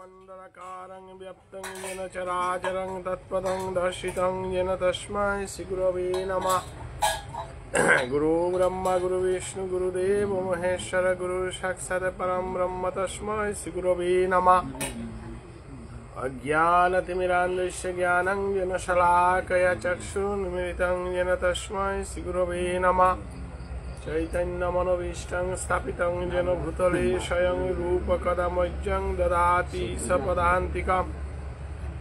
मंडलकारं व्याप्तं येन चराचरं तत्पदं दर्शितं येन तस्मै श्रीगुरवे नमः। गुरु ब्रह्मा गुरु विष्णु गुरुदेव महेश्वर गुरु साक्षात् परं ब्रह्म तस्मै श्रीगुरवे नमः। अज्ञानतिमिरान्धस्य ज्ञानाञ्जन शलाकया चक्षुरुन्मीलितं येन तस्मै श्रीगुरवे नमः। चैतन्यमनोभीष्टं स्थापितं येन भूतले स्वयं रूपकदा ददाति सपदान्तिकम्।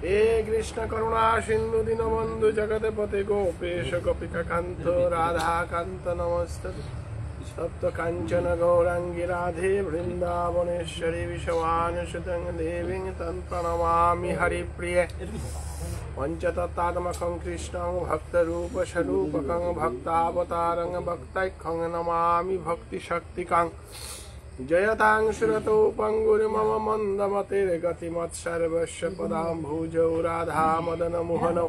हे कृष्ण करुणा सिन्धु दीनबन्धु जगत्पते गोपेश गोपिकान्त राधाकान्त नमस्तुते। सप्त काञ्चन गौराङ्गी राधे वृन्दावनेश्वरी विश्वानुसुतं देवीं तं प्रणमामि हरिप्रिये। पंचतत्त्वात्मकं कृष्णं भक्तरूपस्वरूपकं भक्तावतारं भक्तैकं नमामि भक्तिशक्तिकं। जयतां सुरतो पङ्गुर्मम मन्दमतिर्गतिमत्सर्वस्य पदाम्भुजौ राधामदनमोहनौ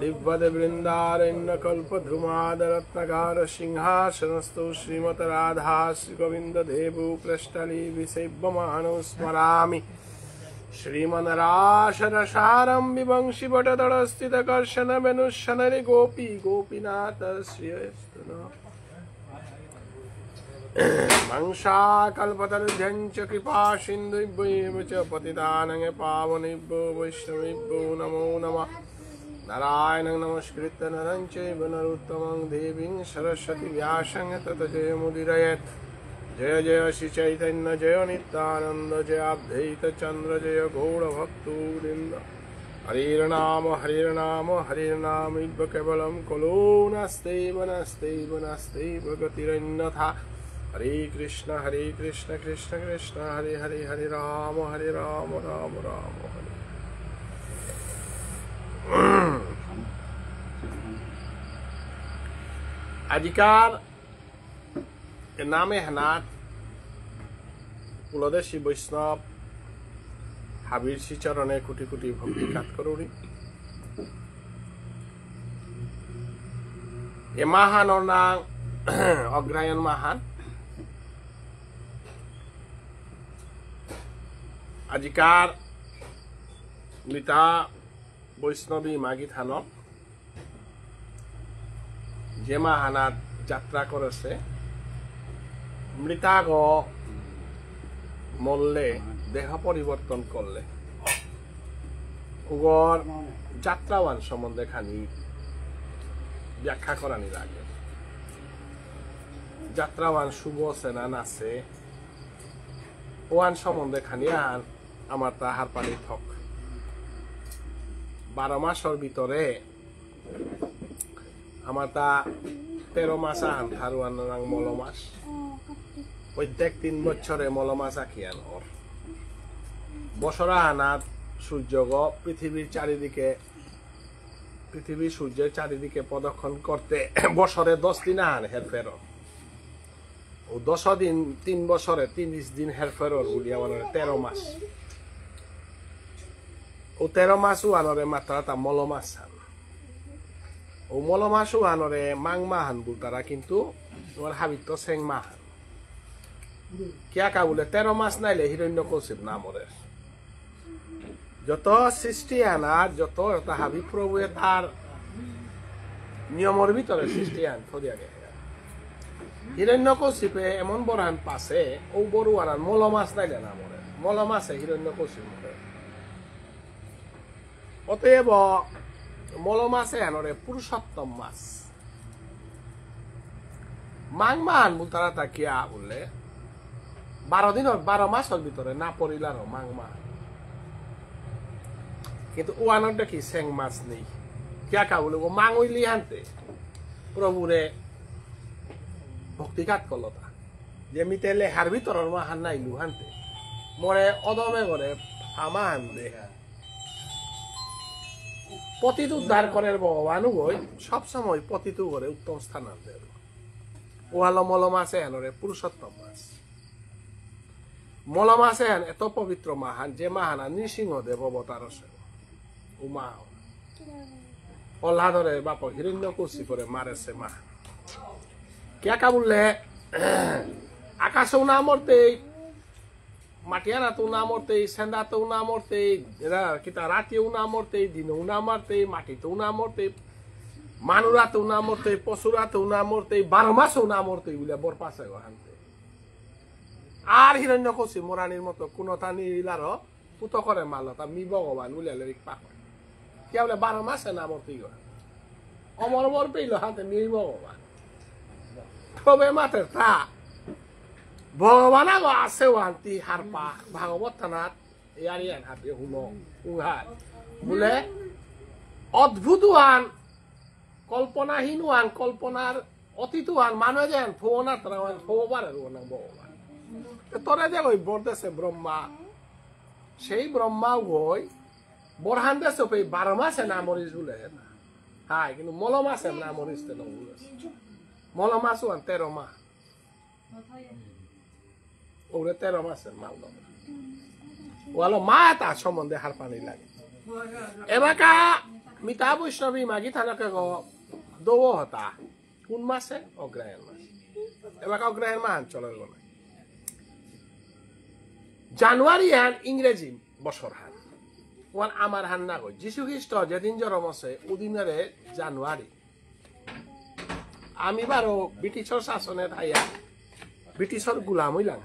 दिव्यवृन्दारण्यकल्पद्रुमादरत्नगार सिंहासनस्थौ श्रीमद्राधा श्रीगोविन्ददेवौ पृष्ठली विसेव्यमानौ स्मरामि। श्रीमन्रासरसारं विवंशि वटतलस्थितकर्षण वेणुशनरि गोपी गोपीनाथ श्रीयस्तु वंशाकल्पतरुभ्यं च कृपा सिन्धुभ्येव च पतितानां पावनेभ्यो वैष्णवेभ्यो नमो नमः। नारायणं नमस्कृत्य नरं चैव नरोत्तमं देवीं सरस्वती व्यासं ततो जयमुदीरयेत्। जय जय श्री चैतन्य जय नित्यानंद जय अद्वैत चंद्र जय गौरभक्तवृंद। हरिर्नाम हरिर्नाम केवलं कलो नास्त्यैव नास्त्यैव गतिरन्यथा। हरे कृष्ण कृष्ण कृष्ण हरे हरे हरे राम राम राम हरे। अधिकार नामे हनात कुलदेशी वैष्णव हाबीर श्री चरणे कोटि कोटि भक्ति काट करोड़ी। ये महान और नाम अग्रायन महान अधिकार मृता वैष्णवी मागी थानक जे महानात यात्रा करेছে मृताग मल्ले देह परिवर्तन करले उगर यात्रावान सम्बन्धे खानी व्याख्या करानी लागे। यात्रावान शुभ सेना नाचे ओवान सम्बन्धे खानी आन आमार ताहार पानी थक 12 मासर भितरे आमार ता 13 मास आन थारुआन नांग मल मास प्रत्येक 3 বছরে মলমাস আখিয়ান ওর বছরা আনাত সূর্য পৃথিবীর চারিদিকে পৃথিবীর সূর্যের চারিদিকে প্রদক্ষিণ করতে বছরে 10 দিন আন হেরফের ও 10 দিন 3 বছরে 30 দিন হেরফের বলি আমার 13 মাস ও 13 মাসও আনরে মাত্রাটা মলমাস আন ও মলমাসও আনরে মাংমাহান বুলতারা কিন্তু তোমার হাবিত সেং মাহান क्या का बोले 13 मास नाइले हिरण्यकशिप नामरे যত সৃষ্টি আনার যত হাবি প্রভুয়ে তার নিয়মর ভিতরে সৃষ্টি আন থদিয়া গে হিরণ্যকশিপে এমন বরান পাশে ও বড় আনার মল মাস নাইলে নামরে মল মাসে হিরণ্যকশিপ মরে অতএব মল মাসে আনরে পুরুষোত্তম মাস মাংমান বুতারা তাকিয়া বললে 12 দিন 12 মাসের ভিতরে না পড়িলার মাংমা কিন্তু ওয়ানটা কি সেং মাস নেই কিয়া কা বলে ও মাংইলি হানতে প্রভুরে ভক্তি কাট করলতা যেমিতে লেহার ভিতরের মাহান নাইলু হানতে মরে অদমে করে হামা হানতে পতিত উদ্ধার করার ভগবানও গই সবসময় পতিত করে উত্তম স্থান আনতে ওয়ালো মল মাসে আনরে পুরুষোত্তম মাস মলমাসে এত পবিত্র মাহান যে মাহানা নৃসিংহদেব অবতার উমা প্রহ্লাদরে বাপ হিরণ্যকশিপুরে মারেছে মাহান কে কা বললে আকাশেও না মরতে মাটিয়ানা তো না মরতেই সেন্দা তো না মরতেই এরা কিতা রাতেও না মরতেই দিনেও না মরতেই মাটিতেও না মরতেই মানুরাতেও না মরতেই পশুরাতেও না মরতেই 12 মাসেও না মরতেই বলে বর পাশে হানতে আর হিরণ্যকশি মোরানির মতো কোনটা নিলার পুত করে মারল তা মি ভগবান বলে পাক কে বলে 12 মাসে না মরতেই গো অমর মর পেইল হাতে মি ভগবান তবে মাত্র তা ভগবান আগো আছে ওয়ান্তি হারপা ভাগবত থানাত ইয়ারিয়ান হাতে হুনো উহার বলে অদ্ভুত ওয়ান কল্পনাহীন ওয়ান কল্পনার অতীত ওয়ান মানুষ যেন ফোনা তারা ফোবার ভগবান তোরা যে ওই বরদেশে ব্রহ্মা সেই ব্রহ্মা ওই বরহান দেশে 12 মাসে না মরিস বলে না হ্যাঁ কিন্তু মল মাসে না মরিস মল মাস ওয়ান 13 মাস ওরে 13 মাসের মাল ওয়ালো মা তা সম্বন্ধে হার পানি লাগে এবাকা মিতা বৈষ্ণবী মাগি থানাকে গো দৌ হতা কোন মাসে অগ্রায়ণ মাস এবাকা অগ্রায়ণ মাস চলের গো জানুয়ারি হান ইংরেজি বছর হান ওয়ান আমার হান না গই যীশু খ্রিস্ট যেদিন জন্ম আছে ওদিনরে জানুয়ারি আমি বারো ব্রিটিশর শাসনে থাইয়া ব্রিটিশর গুলাম হইলাম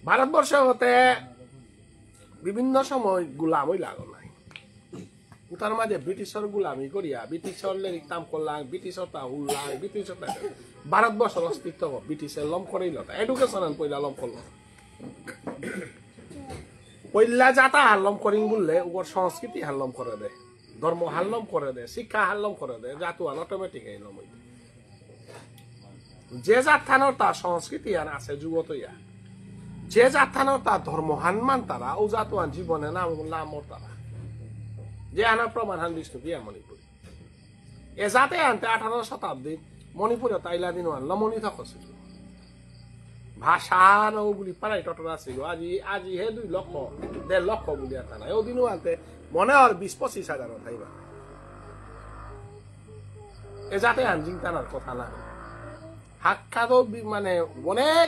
ভারতবর্ষ হতে বিভিন্ন সময় গুলাম হইলা নাই তার মাঝে ব্রিটিশর গুলামি করিয়া ব্রিটিশর কাম করলাম ব্রিটিশর তা উল্লাম ব্রিটিশর ভারতবর্ষের অস্তিত্ব ব্রিটিশের লম করেইল এডুকেশন পয়লা লম করল পয়লা যাতা হাল্লম করিং বললে ওর সংস্কৃতি হাল্লম করে দে ধর্ম হাল্লম করে দে শিক্ষা হাল্লম করে দে জাতুয়ান অটোমেটিক এলম যে জাতানোর তার সংস্কৃতি আর আছে যুবতইয়া যে জাতানোর তার ধর্ম হানমান তারা ও জাতুয়ান জীবনে নাম তারা যে আনার প্রমাণ হান বিষ্ণু বিয়া মণিপুরী এ জাতে আনতে 18 শতাব্দী মণিপুরে তাইলা দিন লমনি থাকছিল ভাষা নগুলি পাড়াই টটরা ছিল আজি হে 2 লক্ষ 1.5 লক্ষ বলি আর না ওই দিনও আনতে মনে হয় 20-25 হাজার থাইবা এ জাতে আন জিংতানার কথা না হাক্কাদো মানে অনেক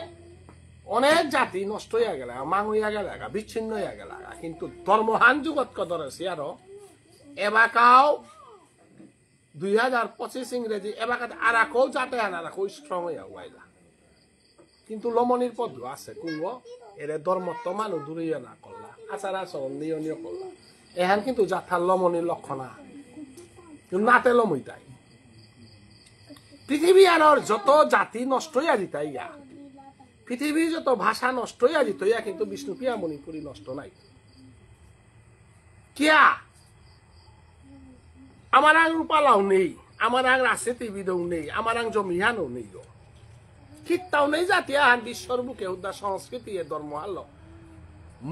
অনেক জাতি নষ্ট হইয়া গেল মাং হইয়া গেল বিচ্ছিন্ন হইয়া গেল কিন্তু ধর্মহান যুগত কদরেছি আরো এবাকাও 2025 ইংরেজি এবাকাত আর আকো জাতে আন আর আকো স্ট্রং হইয়া ওয়াইলা কিন্তু লমনির পদ আছে কুঙ্গ এরে ধর্মত্ব মানুষ দূরিয়া না করলা আচার আচরণ নিয়নীয় করলা এহান কিন্তু জাথার লমনির লক্ষণ নাতে লমইতাই পৃথিবী আনোর যত জাতি নষ্ট হইয়া দিতাই গা পৃথিবীর যত ভাষা নষ্ট হইয়া দিত ইয়া কিন্তু বিষ্ণুপ্রিয়া মণিপুরী নষ্ট নাই কিয়া আমার আং রূপালাও নেই আমার আং রাজনীতিবিদও নেই আমার আং জমিহানও নেই গো কিত্তাও নেই জাতি আহান বিশ্বর বুকে উদ্ধার সংস্কৃতি এ ধর্ম আল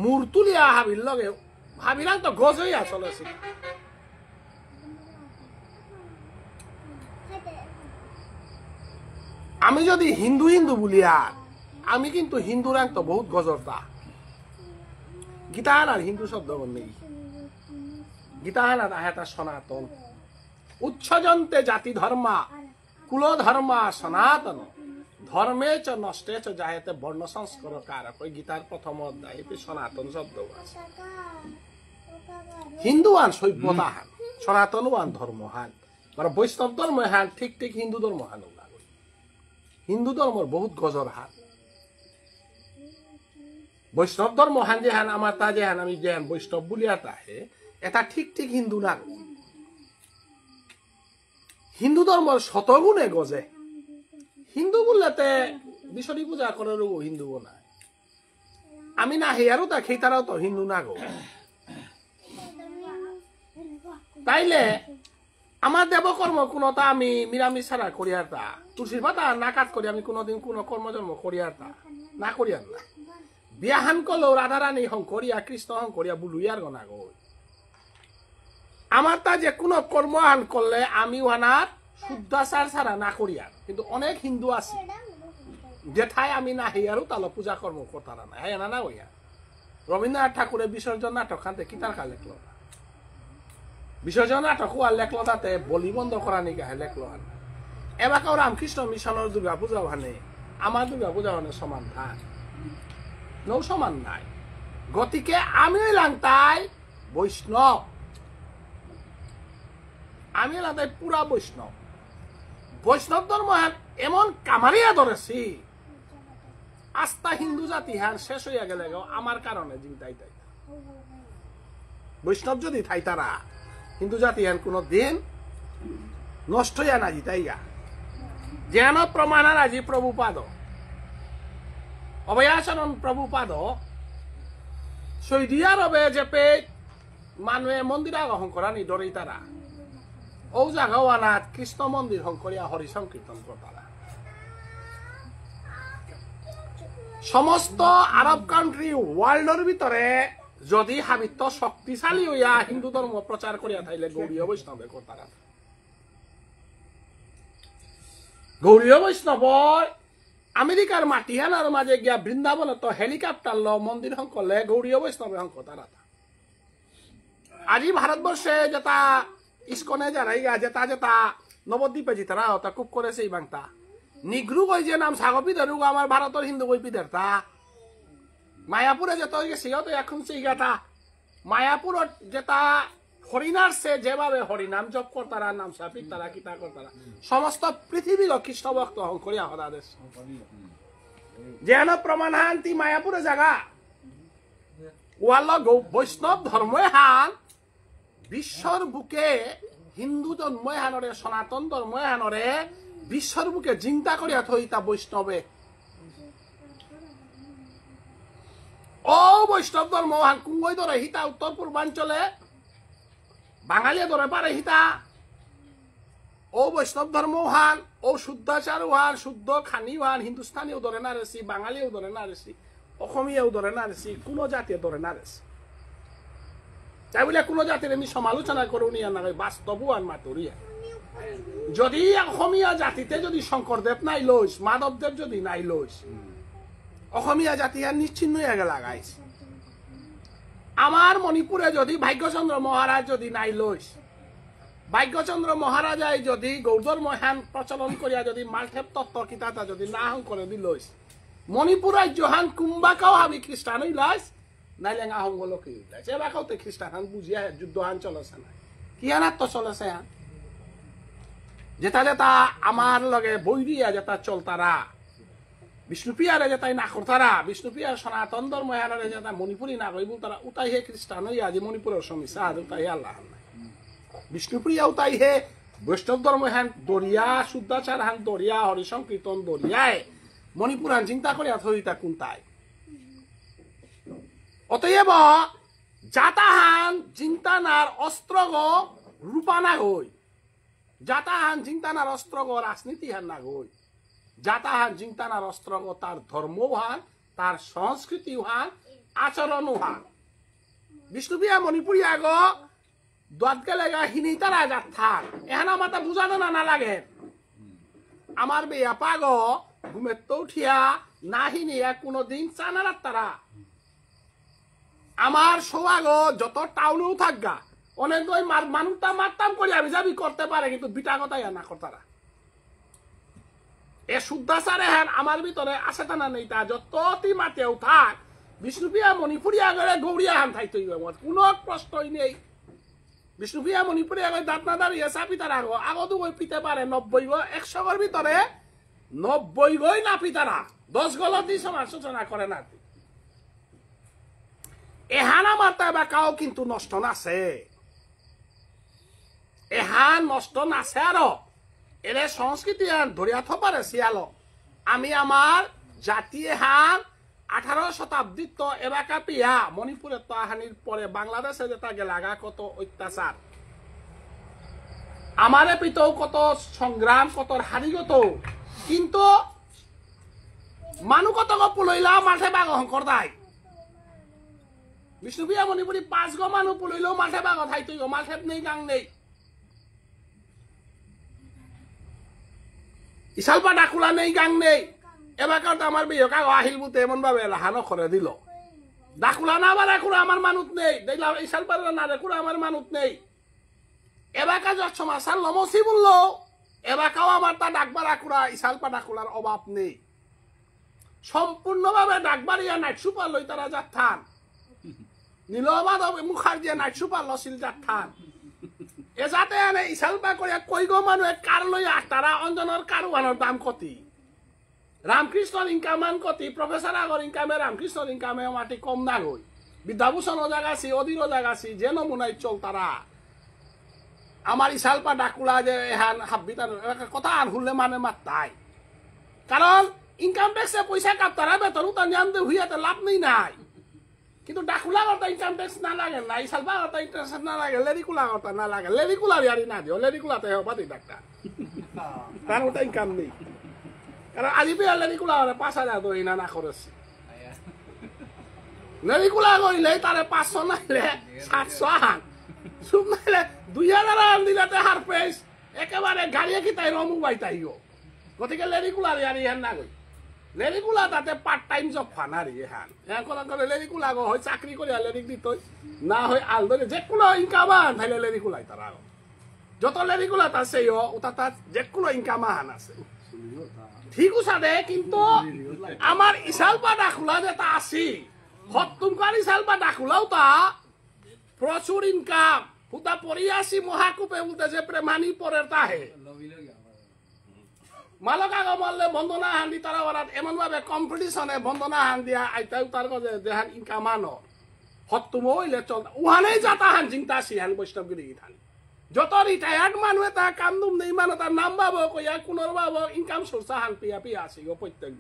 মূর্তুলিয়া হাবির লগে ভাবিলাম তো গজ হইয়া চলেছে আমি যদি হিন্দু হিন্দু বলি আর আমি কিন্তু হিন্দু রাং তো বহুত গজরতা গীতাহান আর হিন্দু শব্দ নেই গীতাহান আর আহেতা সনাতন উচ্ছজন্তে জাতি ধর্মা কুল ধর্মা সনাতন ধর্মে চ নষ্টে চ যাহেতে বর্ণ সংস্কার কারক ওই গীতার প্রথম অধ্যায়তে সনাতন শব্দ আছে হিন্দু আন সভ্যতাহান সনাতন আন ধর্মহান মানে বৈষ্ণব ধর্ম হান ঠিক ঠিক হিন্দু ধর্ম হান হিন্দু ধর্মর বহুত গজর হান বৈষ্ণব ধর্ম হান যে হান আমার তা যে হান আমি যে হান বৈষ্ণব বলিয়া তাহে এটা ঠিক ঠিক হিন্দু না হিন্দু ধর্মর শতগুণে গজে হিন্দু বললেতে বিশ্বরী পূজা করার হিন্দু না আমি না হেয়ারও তা খেতারাও তো হিন্দু না গো তাইলে আমার দেবকর্ম কোনটা আমি নিরামিষ ছাড়া করিয়ার তা তুলসীর পাতা না কাট করি আমি কোনোদিন কোন কর্মজন্ম করিয়ার তা না করিয়ার না বিয়াহান কলো রাধারানী হং করিয়া কৃষ্ণ হং করিয়া বুলুইয়ার গনা গো আমার তা যে কোনো কর্মহান করলে আমি ওনার শুদ্ধাচার ছাড়া না করিয়ার কিন্তু অনেক হিন্দু আছে যেঠায় আমি না হেয়ারও তাহলে পূজা কর্ম করতারা না হ্যাঁ না ওইয়া রবীন্দ্রনাথ ঠাকুরের বিসর্জন নাটক খানতে কিতার কা লেখল বিসর্জন নাটক আর লেখলো তাতে বলি বন্ধ করা নিকা লেখলো এবার রামকৃষ্ণ মিশনের দুর্গা পূজা ভানে আমার দুর্গা পূজা মানে সমান ধান নৌ সমান নাই গতিকে আমি হইলাম তাই বৈষ্ণব আমি হইলাম তাই পুরা বৈষ্ণব বৈষ্ণব ধর্ম এমন কামারিয়া ধরেছি আস্থা হিন্দু জাতি হ্যাঁ শেষ হইয়া গেলে আমার কারণে জিনতাই তাই বৈষ্ণব যদি থাই তারা হিন্দু জাতি হ্যাঁ কোনো দিন নষ্ট হইয়া না জিতাইয়া যেন প্রমাণার আজি প্রভুপাদ অভয়াচরণ প্রভুপাদ সৌদি আরবে যেপে মানুহে মন্দির আগহন করা নি ডরেই তারা ও জায়গাও আনাত কৃষ্ণ মন্দির হংকরিয়া হরি সংকীর্তন করতারা সমস্ত আরব কান্ট্রি ওয়ার্ল্ডের ভিতরে যদি হাবিত্য শক্তিশালী হইয়া হিন্দু ধর্ম প্রচার করিয়া থাইলে গৌরীয় বৈষ্ণবে করতারা গৌরীয় বৈষ্ণব আমেরিকার মাটিহানার মাঝে গিয়া বৃন্দাবনে তো হেলিকপ্টার ল মন্দির হংকলে গৌরীয় বৈষ্ণবে হংক তারা আজি ভারতবর্ষে যেটা ইস্কনে যারা যেটা যেটা নবদ্বীপে জিতারা ওটা খুব করেছে এই বাংতা নিগ্রু কই যে নাম সাগপি ধরু আমার ভারতের হিন্দু কই পিদেরতা মায়াপুরে যেটা গেছে তো এখন সেই গাটা মায়াপুর যেটা হরিনার সে যেভাবে হরিনাম জপ করতারা নাম সাপিক তারা কিতা করতারা সমস্ত পৃথিবীর কৃষ্ণ ভক্ত হংকরিয়া হদাদেশ যেন প্রমাণ হান্তি মায়াপুরে জায়গা ওয়াল বৈষ্ণব ধর্মে হান বিশ্বর বুকে হিন্দু ধর্মে হানরে সনাতন ধর্মে হানরে বিশ্বর বুকে চিন্তা করিয়া থই তা বৈষ্ণবে ও বৈষ্ণব ধর্ম হান কুঙ্গই ধরে হিতা উত্তর পূর্বাঞ্চলে বাঙালিয়া ধরে পারে হিতা ও বৈষ্ণব ধর্ম হান ও শুদ্ধাচার হান শুদ্ধ খানি হান হিন্দুস্তানীও ধরে না রেছি বাঙালিও ধরে না রেছি অসমীয়াও ধরে না রেছি কোনো জাতীয় ধরে না রেছি তাই বলে কোনো জাতির আমি সমালোচনা করো নিয়া না বাস্তবও আর মাতুরিয়া যদি অসমীয়া জাতিতে যদি শঙ্করদেব নাই লইস মাধবদেব যদি নাই লইস অসমীয়া জাতি আর নিশ্চিন্ন হয়ে গেল গাইস আমার মণিপুরে যদি ভাগ্যচন্দ্র মহারাজ যদি নাই লইস ভাগ্যচন্দ্র মহারাজাই যদি গৌধর মহান প্রচলন করিয়া যদি মালঠেপ তত্ত্ব কিতাটা যদি না হং করে দি লইস মণিপুর রাজ্য হান কুম্বাকাও হাবি খ্রিস্টান হইলাইস নাইলে আহঙ্গল কি হইলাইস এবাকাওতে খ্রিস্টান হান বুঝিয়া যুদ্ধ হান চলেছে না কি হানাত তো চলেছে হান যেটা যেটা আমার লগে বৈরিয়া যেটা চলতারা বিষ্ণুপ্রিয়ারে যেটাই না করতারা বিষ্ণুপ্রিয়ার সনাতন ধর্ম হানারে যেটা মণিপুরি না কইব তারা উতাই হে খ্রিস্টান হইয়া আজি মণিপুরের সমস্যা আর উতাই আল্লাহ বিষ্ণুপ্রিয়া উতাই হে বৈষ্ণব ধর্ম হান দরিয়া শুদ্ধাচার হান দরিয়া হরিসংকীর্তন দরিয়ায় মণিপুর হান চিন্তা করিয়া থইতা কোনটাই অতএব জাতাহান চিন্তানার অস্ত্র রূপানা হই জাতাহান চিন্তানার অস্ত্র রাজনীতি হান না হই জাতাহান চিন্তানার অস্ত্র তার ধর্ম হান তার সংস্কৃতি হান আচরণ হান বিষ্ণুপ্রিয়া মণিপুরিয়া গ দত গেলে হিনি তারা যাত থাক এখানে আমার তা বুঝানো না লাগে আমার বেয়া পাগ ঘুমের তো উঠিয়া না হিনিয়া কোনোদিন চানারাত তারা আমার সোয়াগ যত টাউনেও থাকগা অনেক মানুষটা মারতাম করি আমি যাবি করতে পারে কিন্তু বিটা কথাই না করতারা এ শুদ্ধাচারে হ্যান আমার ভিতরে আছে তা না নেই তা যতটি মাতেও থাক বিষ্ণুপ্রিয়া মণিপুরিয়া গড়ে গৌরিয়া হান থাইতে কোনো প্রশ্নই নেই বিষ্ণুপ্রিয়া মণিপুরিয়া গড়ে দাঁত না দাঁড়িয়ে চাপি তারা আগতো গই পিতে পারে 90 গো 100 গর ভিতরে 90 গই না পিতারা 10 গলত দি সমালোচনা করে না এহান আমার তাইবা কাও কিন্তু নষ্ট নাছে এহান নষ্ট নাছে আরো এরে সংস্কৃতি ধরিয়া থপারে শিয়াল আমি আমার জাতি হান 18 শতাব্দীত তো এবাকা পিয়া মণিপুরে তো হানির পরে বাংলাদেশে যেটা গেলাগা কত অত্যাচার আমারে পিতও কত সংগ্রাম কত হারিগত কিন্তু মানুষ কত পুলইলা মাঠে বাগ হংকর দায় বিষ্ণুপ্রিয়া মণিপুরি 5 গো মানুষ পুলইলেও মাঠে বাগ থাইতই মাঠে নেই গাং নেই ইসালপা ডাকুলা নেই গাং নেই এবাকার তো আমার বিয়ে কাগো আহিল বুতে এমন ভাবে লাহানো করে দিল ডাকুলা না আবার একুরা আমার মানুষ নেই দেখলাম ইসালপা না একুরা আমার মানুষ নেই এবাকা যত সমাচার লমসি বললো এবাকাও আমার তা ডাকবার একুরা ইসালপা ডাকুলার অভাব নেই সম্পূর্ণভাবে ডাকবাড়িয়া নাইট সুপার লই তারা যাত্থান নীলবাদ মুখার্জিয়া নাইট সুপার লছিল যাত্থান এ যাতে আনে ইসালবা করিয়া কইগো মানুহে কার লইয়া তারা অঞ্জনের কারুয়ানোর দাম কতি রামকৃষ্ণর ইনকামান কতি প্রফেসর আগর ইনকামে রামকৃষ্ণর ইনকামে মাটি কম না হই বিদ্যাভূষণও জাগাছি অধীরও জাগাছি যে নমুনায় চল তারা আমার ইসালপা ডাকুলা যে এহান হাব্বি তার কথা আর হুললে মানে মাত্তাই কারণ ইনকাম ট্যাক্সে পয়সা কাপ তারা বেতন উতা নিয়ামতে হইয়াতে লাভ নেই নাই কিন্তু ডাকুলা কথা ইনকাম ট্যাক্স না লাগে না ইসালপা কথা ইন্টারেস্ট না লাগে লেরিকুলা কথা না লাগে লেরিকুলা ইয়ারি না দিও লেরিকুলাতে হবা দি ডাক্তার তার ওটা ইনকাম নেই কারণ আজি পেয়ে লেরিকুলা 5,000 দই না খরচ লেরিকুলা কইলে তারে 500 নাইলে 700 আন সুপ নাইলে 2,000 আন দিলাতে হার পেস একেবারে গাড়িয়ে কি তাই রমু বাইতাইও গতিকে লেরিকুলার ইয়ারি হেন না কই লেরিকুলা তাতে পার্ট টাইম জব ফানারি হান এখন কথা করে লেরিকুলা গো হয় চাকরি করে লেরিক দিত না হয় আল ধরে যে কোনো ইনকাম আন তাইলে লেরিকুলাই তারা যত লেরিকুলা আছে ওটা তার যে কোনো ইনকাম আন আছে ঠিক আছে কিন্তু আমার ইসালপা ডাকুলা যেটা আছি হত্তুমকার ইসালপা ডাকুলাও তা প্রচুর ইনকাম হুতা পরিয়াসি মহাকুপে বলতে যে প্রেমানি পরের তাহে মালকা গমলে বন্দনা হান্দি তারা ওরা এমন ভাবে কম্পিটিশনে বন্দনা হান দিয়া আইতাও তার কাছে দেহান ইনকাম আনো হত্তুম হইলে চল উহানেই যাতা হান চিন্তা সিহান বৈষ্ণবগিরি থান যত রিটায়ার্ড মানুষ তা কামদুম নেই মানুষ তার নাম বাবো কইয়া কুনর বাবো ইনকাম সোর্স হান পিয়া পিয়া আসি গো প্রত্যেক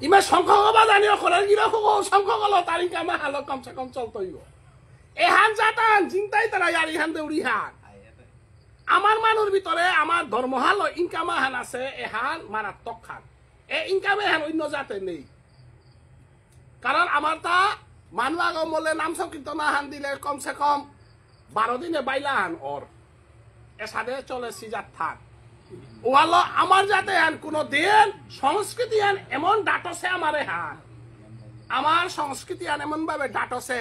ইমা সংখ্যক বা জানিও করে গিরা সংখ্যক হলো তার ইনকাম হালো কমসে কম চলতই গো এহান যাতা হান চিন্তাই তারা ইয়ার ইহান দেউরি হান আমার মানুষ ভিতরে আমার ধর্মহাল ইনকাম হান আছে এহান মারাত্মক খান এ ইনকামে হান অন্য জাতে নেই কারণ আমার তা মানুষ আগম বলে নাম সংকীর্তন হান দিলে কমসে কম 12 দিনে বাইলা হান ওর এসাদে চলে সিজাত থাক ওয়ালো আমার যাতে হান কোনো দিন সংস্কৃতি হান এমন ডাটছে আমারে হান আমার সংস্কৃতি হান এমন ভাবে ডাটছে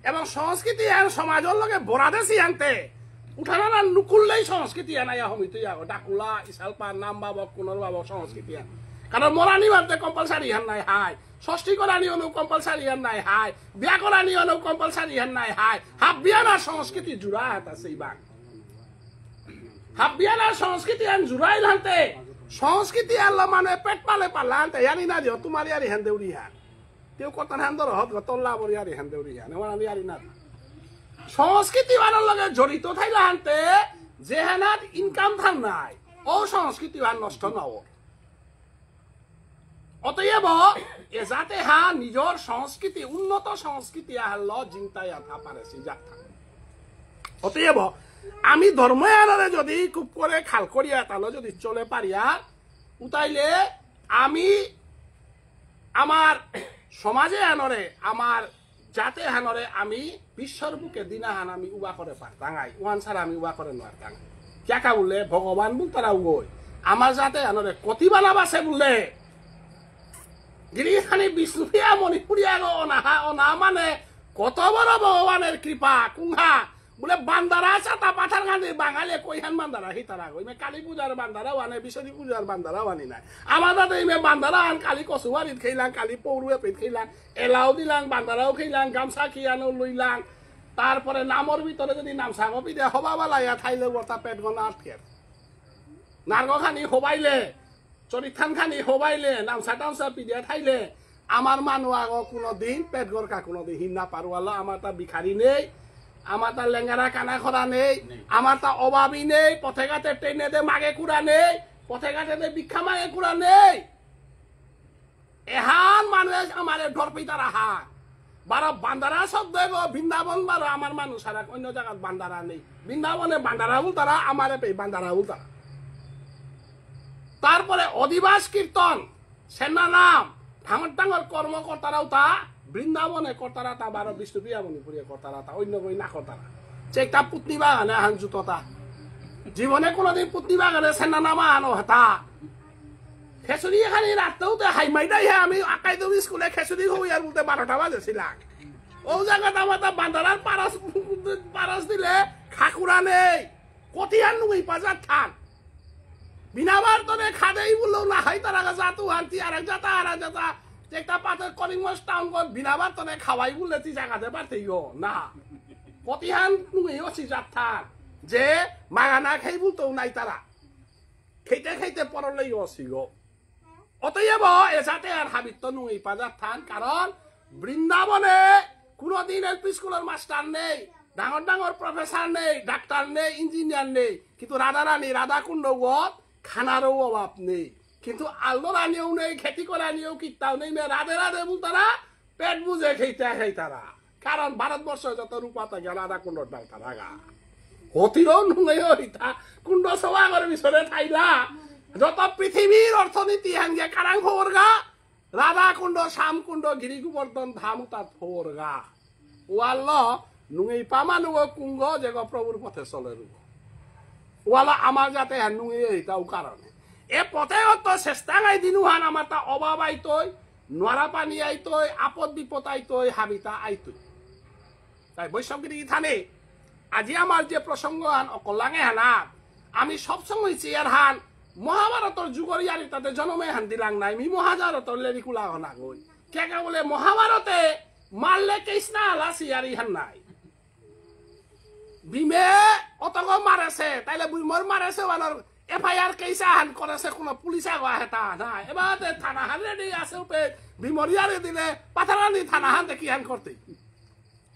এবং সংস্কৃতি হান সমাজের লগে বরাদেছি হানতে উঠানা না নুকুললেই সংস্কৃতি আনাইয়া হমিত ডাকুলা ইসালপা নাম বাবক কুনর বাবক সংস্কৃতি আন কারণ মরানি ভাবতে কম্পালসারি হান নাই হাই ষষ্ঠী করানি অনু কম্পালসারি হান নাই হাই বিয়া করানি অনু কম্পালসারি হান নাই হাই হাফ বিয়ানার সংস্কৃতি জুড়া হাত আছে ইবান হাফ বিয়ানার সংস্কৃতি হান জুড়াই হানতে সংস্কৃতি আনলো মানে পেট পালে পাল্লা হানতে ইয়ানি না দিও তোমার ইয়ারি হান দেউরি হান কেউ কত হান ধর হত তল্লা বর ইয়ারি হান দেউরি হান মরানি ইয়ারি না সংস্কৃতি বানার লগে জড়িত থাইলে হানতে যে হানাত ইনকাম থান নাই ও সংস্কৃতি হান নষ্ট নও অতএব এ যাতে হা নিজের সংস্কৃতি উন্নত সংস্কৃতি হাল চিন্তায় আথা পারেছি যাত্রা অতএব আমি ধর্মায়ণরে যদি খুব করে খাল করিয়া তাহলে যদি চলে পারিয়া উতাইলে আমি আমার সমাজে আনরে আমার যাতে হানরে আমি বিশ্বর বুকে দিনা হান আমি উবা করে পারতাঙাই ওয়ান ছাড়া আমি উবা করে নোয়ারতাং ক্যাকা বললে ভগবান বল তারা উগই আমার যাতে হানরে কতি বানাব আছে বললে গিরিখানি বিষ্ণুপ্রিয়া মণিপুরিয়া অনাহা অনা মানে কত বড় ভগবানের কৃপা কুঙ্হা বলে বান্দারা চাতা পাথার গান্ধী বাঙালি কইহান বান্দারা হিতারা ইমে কালী পূজার বান্দারাও আনে বিশ্বজিৎ পূজার বান্দারাও আনি নাই আমার দাদা ইমে বান্দারা আন কালী কচুবাড়িত খেলাং কালী পৌরুয়ে পেট খেলাং এলাও দিলাং বান্দারাও খেলাং গামছা খিয়ানো লইলাং তারপরে নামর ভিতরে যদি নামছা কপি দিয়ে হবা বালাইয়া খাইলে বর্তা পেট গনা আটকে নার্গ খানি হবাইলে চরিত্রান খানি হবাইলে নামছা টামছা পিডিয়া খাইলে আমার মানুষ আগ কোনোদিন পেট গরকা কোনোদিন হিন্না পারোয়ালো আমার তা ভিখারি নেই আমার তা লেঙ্গারা কানা খরা নেই আমার তা অভাবী নেই পথে ঘাটে ট্রেনে দে মাগে কুড়া নেই পথে ঘাটে দে ভিক্ষা মাগে কুড়া নেই এহান মানুষ আমার ঢর পিতারা হান বারো বান্দারা শব্দ বৃন্দাবন বারো আমার মানুষ আর অন্য জায়গায় বান্দারা নেই বৃন্দাবনে বান্দারা তারা আমার পেয়ে বান্দারা তারা তারপরে অধিবাস কীর্তন সেনা নাম ডাঙর ডাঙর কর্মকর্তারাও তা বৃন্দাবনে কর্তারা তা বারো বিষ্ণুপ্রিয়া মণিপুরিয়া কর্তারা তা অন্য বই না কর্তারা চেকটা পুতনি বাগানে হান জুততা জীবনে কোনোদিন পুতনি বাগানে সেনা নামা আনো হেতা খেচুরি এখানে রাততেও তো হাইমাইটাই হে আমি আকাই দেবী স্কুলে খেচুরি হই আর বলতে 12টা বাজেছিলাম ও জায়গাটা আমার তা বান্দারার পারাস দিলে খাকুরা নেই কতিয়ান নুই বাজার থান বিনাবার তনে খাদেই বললো না হাই তারা জাতু হান্তি আর এক জাতা একটা পাতে করিমগঞ্জ টাউন বিনাবার তনে খাওয়াই বললে তুই জায়গাতে পারতেই গো না প্রতিহান তুমি অছি যাত্রার যে মাগানা খাই বলতো নাই তারা খেতে খেতে পরলেই অছি গো অতএব এসাতে আর হাবিত্য নুই পাজার থান কারণ বৃন্দাবনে কোনদিন এলপি স্কুলের মাস্টার নেই ডাঙর ডাঙর প্রফেসর নেই ডাক্তার নেই ইঞ্জিনিয়ার নেই কিন্তু রাধারানী রাধাকুণ্ড খানারও অভাব নেই কিন্তু আল্লোরা নিয়েও নেই খেতি করা নিয়েও কিতাও নেই রাধে রাধে বলতারা পেট বুঝে খেতে তারা কারণ ভারতবর্ষ যত রূপা থাকে রাধাকুণ্ডর ডাল তারা গা অতিরও নুই হইতা কুণ্ড সভা করে পিছনে ঠাইলা যত পৃথিবীর অর্থনীতি হাঙ্গে কারাং ফোরগা রাধাকুণ্ড শ্যামকুণ্ড গিরি গোবর্ধন ধাম তাত ফোরগা ওয়াল নুই পামানুগ কুঙ্গ যে প্রভুর পথে চলে রুগ ওয়ালা আমার যাতে নুই এইটাও কারণে এ পথে অত চেষ্টা গাই দিনুহান আমার তা অভাব আইতই নোয়ারা পানি আইতই আপদ বিপদ আইতই হাবিতা আইতই তাই বৈষ্ণবগিরি থানে আজি আমার যে প্রসঙ্গ হান অকলাঙে হানা আমি সবসময় চেয়ার হান মহাভারতর যুগর ইয়ারি তাতে জনমে হান দিলাং নাই মি মহাভারতর লেরিকুলা হনা গই কে বলে মহাভারতে মারলে কৃষ্ণ আলা সিয়ারি হান নাই বিমে অতগ মারেছে তাইলে বিমর মারেছে ওয়ানোর এফআইআর কেসা হান করেছে কোন পুলিশ আগা হেতা নাই এবার থানা হান রেডি আছে উপে বিমর ইয়ারি দিলে পাথারানি থানা হান দেখি হান করতে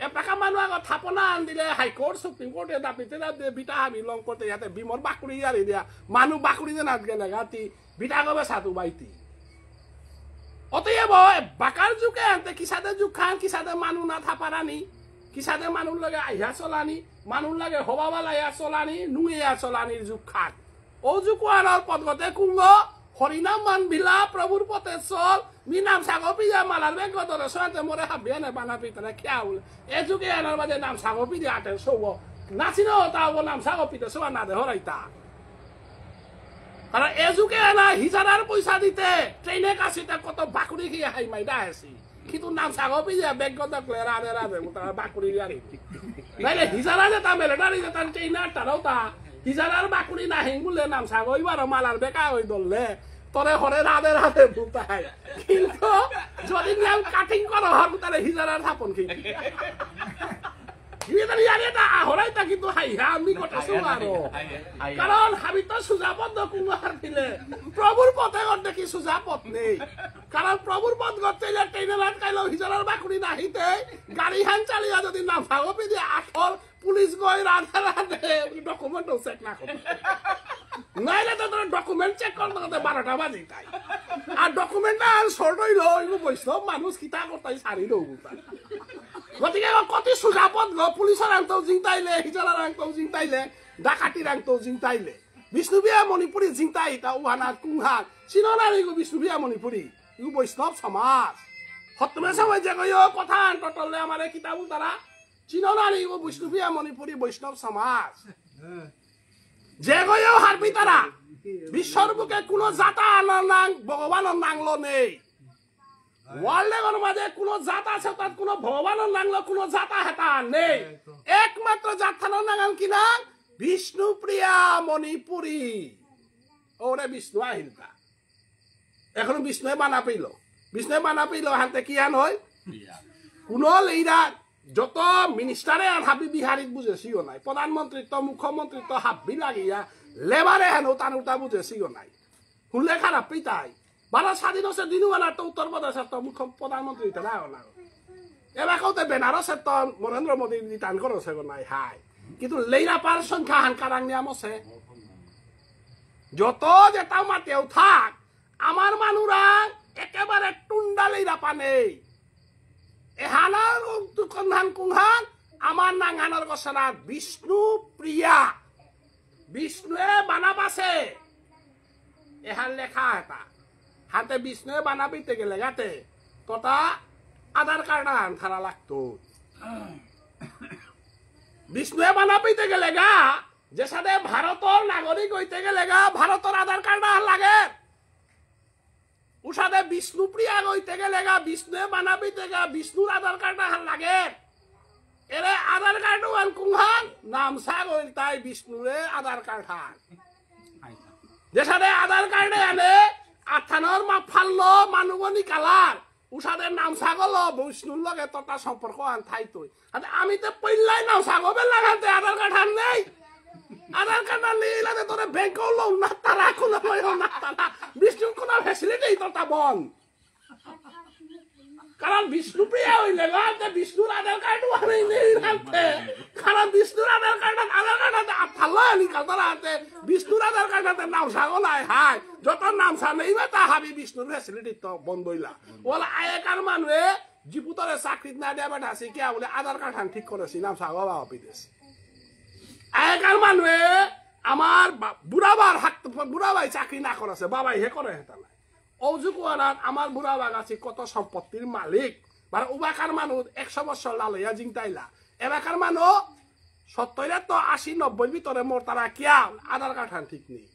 এপাকা মানুষ আগত থাপনা আন দিলে হাইকোর্ট সুপ্রিম কোর্টে দাবিতে বিটা হাবি লং করতে ইয়াতে বিমর বাকুড়ি ইয়ারি দিয়া মানুষ বাকুড়ি যে নাচ গেলে গাতি বিটা গবে সাতু বাইতি অতএব বাকার যুগে আনতে কিসাদে যুগ খান কিসাদে মানুষ না থাপারানি কিসাদে মানুষ লাগে আইয়া চলানি মানুষ লাগে হবাবালা ইয়া চলানি নুইয়া চলানির যুগ খান ও যুগ আনার পদগতে কুঙ্গ হরিনাম মান বিলা প্রভুর পথে চল মি নাম সাগো পিয়া মালার বেগ ধরে সোয়াতে মরে হাবিয়া নে বানা পিতরে খেয়াল এ যুগে আনার মাঝে নাম সাগো পিয়া আটে সৌব নাচিনো তাও নাম সাগো পিতে সোয়া না দে হরাইতা কারণ এ যুগে আনা হিজারার পয়সা দিতে ট্রেনে কাছিতে কত বাকুড়ি খেয়ে হাই মাইডা আছি কিন্তু নাম সাগো পিয়া বেগ দেখলে রাধে রাধে তারা বাকুড়ি গাড়ি নাইলে হিজারা যে তা মেলেটারি যে তার ট্রেনার তারাও তা হিজারার বাকুড়ি না হেঙ্গুলে নাম সাগো এবার মালার বেকা হই দললে তরে হরে রাধে রাধে বুতাই কিন্তু যদি নাম কাটিং করা হয় তাহলে হিজারার থাপন খেয়ে হরাইতা কিন্তু হাইহা আমি কথা শোনারো কারণ হাবি তো সুজা পথ কুমার দিলে প্রভুর পথে দেখি সুজা পথ নেই কারণ প্রভুর পথ করতে ট্রেনে লাটকাইল হিজারার বাকুড়ি নাহিতে গাড়ি হান চালিয়া যদি নাম ভাগপি দিয়ে আঠল পুলিশ গই রাধে রাধে ডকুমেন্ট চেক না করে নাইলে তো তোর ডকুমেন্ট চেক করতে করতে 12টা বাজি তাই আর ডকুমেন্ট না আর শর্ট হইল এগুলো বৈষ্ণব মানুষ কিতা করতাই সারি দেবো গতিকে কত সোজা পথ গ পুলিশের আংটাও জিংতাইলে হিজারার আংটাও জিংতাইলে ডাকাতির আংটাও জিংতাইলে বিষ্ণুবিয়া মণিপুরি জিংতাই তা উহানা কুংহান চিননার এগো বিষ্ণুবিয়া মণিপুরি এগো বৈষ্ণব সমাজ সত্যমে সবাই যে গয় কথা আন্তলে আমার কিতাবু তারা চিননার এগো বিষ্ণুবিয়া মণিপুরি বৈষ্ণব সমাজ যে গয় হারবি তারা বিশ্বর বুকে কোনো জাতা আনার নাং ভগবানের নাংলো নেই ওয়ার্ল্ডের মাঝে কোন জাত আছে তার কোন ভগবানের নাংলো কোন জাতা হেতা নেই একমাত্র জাতানোর নাগান কিনা বিষ্ণুপ্রিয়া মণিপুরী ওরে বিষ্ণু আহিলতা এখন বিষ্ণু বানা পেল হাতে কি আন হয় কোন লেইরা যত মিনিস্টারে আর হাবি বিহারিক বুঝেছিও নাই প্রধানমন্ত্রী তো মুখ্যমন্ত্রী তো হাবি লাগিয়া লেবারে হেন তানুটা বুঝেছিও নাই শুনলে খারাপ পিতাই ভারত স্বাধীন হচ্ছে দিনুয়ানার তো উত্তর প্রদেশের তো মুখ্য প্রধানমন্ত্রী না এবার কৌতে বেনারসের তো নরেন্দ্র মোদী রিটার্ন করেছে নাই হাই কিন্তু লেইরাপার সংখ্যা হানকারাং নিয়ম আছে যত যেটা মাতেও থাক আমার মানুরা একেবারে টুন্ডা লেইরাপা নেই এহানার কন্ধান কুংহান আমার নাঙ্গানোর গছনা বিষ্ণু প্রিয়া বিষ্ণুয়ে বানাব আছে এহান লেখা এটা হাতে বিষ্ণুয়ে বানাবিতে গেলে গাতে তটা আধার কার্ড আনথারা লাগতো বিষ্ণুয়ে বানাবিতে গেলে গা যে সাথে ভারতের নাগরিক হইতে গেলে গা ভারতের আধার কার্ড লাগে উসাদে বিষ্ণুপ্রিয়া হইতে গেলে গা বিষ্ণুয়ে বানাবিতে গা বিষ্ণুর আধার কার্ড লাগে এরে আধার কার্ড কুংহান নাম সাগ হইল তাই বিষ্ণুরে আধার কার্ড হান যেসাদে আধার কার্ডে আনে আথানোর মা ফাল্লো মানুবনি কালার উষাদের নাম ছাগল বৈষ্ণুর লগে তটা সম্পর্ক আন থাই তুই আমি তো পইলাই নাম ছাগবে লাগাতে আধার কার্ড আন নেই আধার কার্ড আনলে তোরে ব্যাংকও লও না তারা কোনো লইও না তারা বিষ্ণুর কোনো ফ্যাসিলিটি তোটা বন কারণ বিষ্ণুপ্রিয়া হইলে গাতে বিষ্ণুর আধার কার্ড আনে নেই রাতে কারণ বিষ্ণুর আধার কার্ড ফাল্লো আনি কালতারাতে বিষ্ণুর আধার কার্ডাতে নাম ছাগল আয় হাই যত নাম ছা নেই তা হাবি বিষ্ণুর ফ্যাসিলিটি তো বন্ধ হইলা বলে আয়েকার মানুষে জিপুতরে চাকরিত না দেয়া বেটা আছে কিয়া বলে আধার কার্ড ঠিক করেছি নাম ছাগল বিদেশি আয়েকার মানুষে আমার বুড়াবার হাত বুড়াবাই চাকরি না করেছে বাবাই হে করে হেতা নাই অজুকুয়ানাত আমার বুড়াবাগ আছে কত সম্পত্তির মালিক বা উবাকার মানুষ 100 বছর লালইয়া জিংতাইলা এবাকার মানুষ 70 তো 80-90 ভিতরে মোর তারা কিয়া আধার কার্ড ঠিক নেই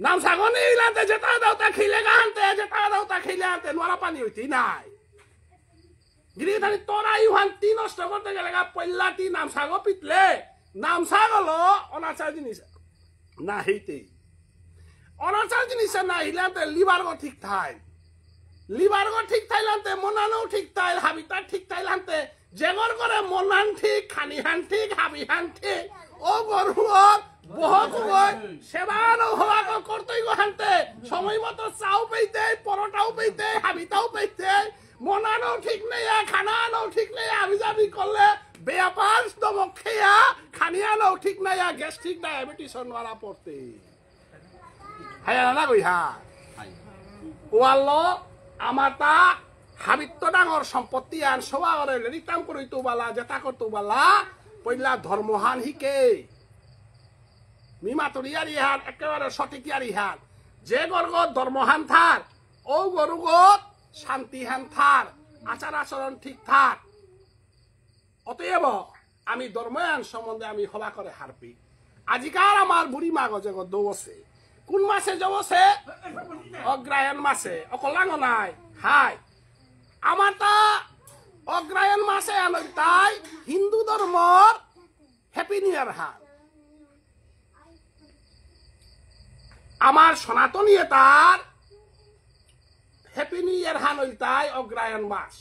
নাম ছাগল ইলাতে যেটা দাওতা খিলে গানতে যেটা দাওতা খিলে আনতে নোরা পানি হইতি নাই গিরি থানি তোরা ইহান 3 নষ্ট করতে গেলে পল্লাটি নাম ছাগল পিতলে নাম ছাগল অনাচার জিনিস না হইতে অনাচার জিনিস না হিলাতে লিভার গো ঠিক থাই লিভার গো ঠিক থাইলাতে মনানো ঠিক থাই হাবিতা ঠিক থাইলাতে যেগর করে মনান ঠিক খানিহান ঠিক হাবিহান ঠিক ও গরুর বহক গয় সেবানো হওয়া করতেই গহানতে সময় মতো চাও পেইতে পরোটাও পেইতে হাবিতাও পেইতে মনানো ঠিক নেই খানানো ঠিক নেই আমি যাবি করলে বেয়াপার দমক খেয়া খানিয়ানো ঠিক নাই গ্যাস্ট্রিক ডায়াবেটিস নোয়ারা পড়তে হ্যাঁ না কই হা ওয়াল্লো আমার তা হাবিত্য ডাঙর সম্পত্তি আন সবা করে রিতাম করি তো বালা যেটা করতো বালা পইলা ধর্মহান হিকে মিমাতরিয়ার ইহান একেবারে সঠিক ইয়ার ইহান যে গর্গত ধর্মহান থার ও গরুগত শান্তিহান থার আচার আচরণ ঠিক থাক অতএব আমি ধর্ময়ান সম্বন্ধে আমি হলা করে হারপি আজিকার আমার বুড়ি মা গজে দৌছে কোন মাসে যাবছে অগ্রায়ণ মাসে অকলাঙ্গ নাই হাই আমার তা অগ্রায়ণ মাসে আনন্দ তাই হিন্দু ধর্মর হ্যাপি নিউ ইয়ার হান আমার সনাতনী তার হ্যাপি নিউ ইয়ার হান হইল তাই অগ্রায়ণ মাস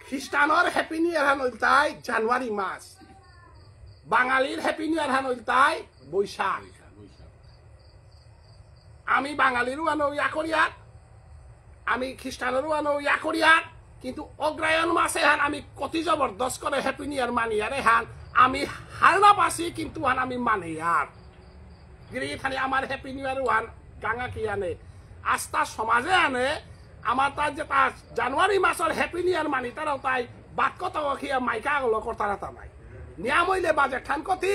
খ্রিস্টানর হ্যাপি নিউ ইয়ার হান হইল তাই জানুয়ারি মাস বাঙালির হ্যাপি নিউ ইয়ার হান হইল তাই বৈশাখ আমি বাঙালিরও আনো ইয়া করিয়ার আমি খ্রিস্টানেরও আনো ইয়া করিয়ার কিন্তু অগ্রায়ণ মাসে হান আমি কতি জবরদস্ত করে হ্যাপি নিউ ইয়ার মানি আরে হান আমি হারনা পাসি কিন্তু হান আমি মানি আর গিরিখানে আমার হ্যাপি নিউ ইয়ার ওয়ান গাঙা কি আনে আস্থা সমাজে আনে আমার তার যে তার জানুয়ারি মাসের হ্যাপি নিউ ইয়ার মানি তারাও তাই বাক্য তো খিয়া মাইকা গেল করতারা তা নাই নিয়াম হইলে বাজেট খান কতি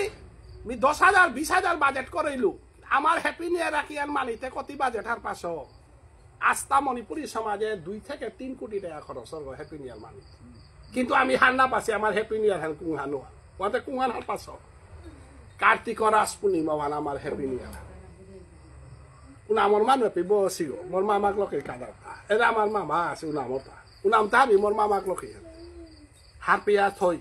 আমি 10,000 20,000 বাজেট করাইলু আমার হ্যাপি নিউ ইয়ার রাখিয়ান মানিতে কতি বাজেট আর পাশ আস্থা মণিপুরী সমাজে 2 থেকে 3 কোটি টাকা খরচ হল হ্যাপি নিউ ইয়ার মানি কিন্তু আমি হান্না পাচ্ছি আমার হ্যাপি নিউ ইয়ার হান কুহানো ওতে কুহান হার পাশ কার্তিক রাস পূর্ণিমা ওয়ান আমার হ্যাপি নিউ ইয়ার উনামর মানুষ পেব আসিব মোর মামাক লকে কাদা এটা আমার মামা আছে উনামতা উনাম তাবি মোর মামাক লকে হার পিয়া থই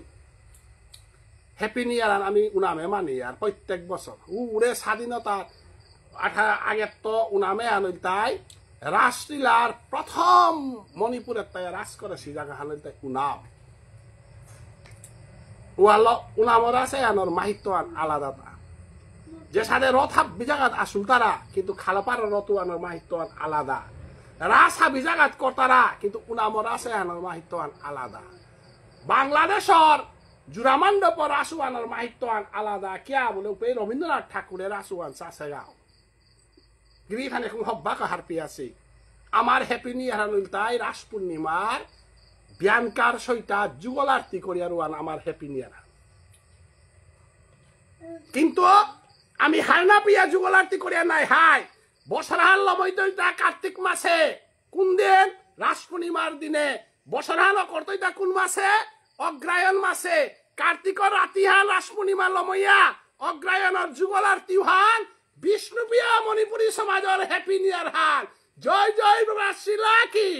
হ্যাপি নিউ ইয়ার আমি উনামে মানি আর প্রত্যেক বছর উড়ে স্বাধীনতা আগে তো উনামে আনল তাই রাসলীলার প্রথম মণিপুরের তাই রাস করেছি জায়গা হানল তাই উনাম উনামর আছে আনর মাহিত্য আলাদা যে সাথে রথ হাবি জাগাত আসুল তারা কিন্তু খালাপার রথ আনর মাহিত্য আলাদা রাস হাবি জাগাত কর্তারা কিন্তু উনামর আছে আনর মাহিত্য আলাদা বাংলাদেশর জুরামান্ডপর রাসুয়ানের মাহিত্যান আলাদা কিয়া বলে উপে রবীন্দ্রনাথ ঠাকুরের রাসুয়ান চাষেগাঁও গিরিখানে হব্বা কাহার পিয়াছি আমার হ্যাপি নিউ ইয়ার তাই রাস পূর্ণিমার ব্যানকার সইটা যুগল আরতি করিয়া রুয়ান আমার হ্যাপি নিউ ইয়ার কিন্তু আমি হারনা পিয়া যুগল আরতি করিয়া নাই হাই বছরহাল লমইতা কার্তিক মাসে কোন দিন রাস পূর্ণিমার দিনে বছরহাল করতইতা কোন মাসে অগ্রায়ণ মাসে কার্তিকর রাতিহান রাস পূর্ণিমা লমইয়া অগ্রায়ণর যুগল আরতি হান বিষ্ণুপ্রিয়া মণিপুরী সমাজের হ্যাপি নিউ ইয়ার হান জয় জয় রাসলীলা কি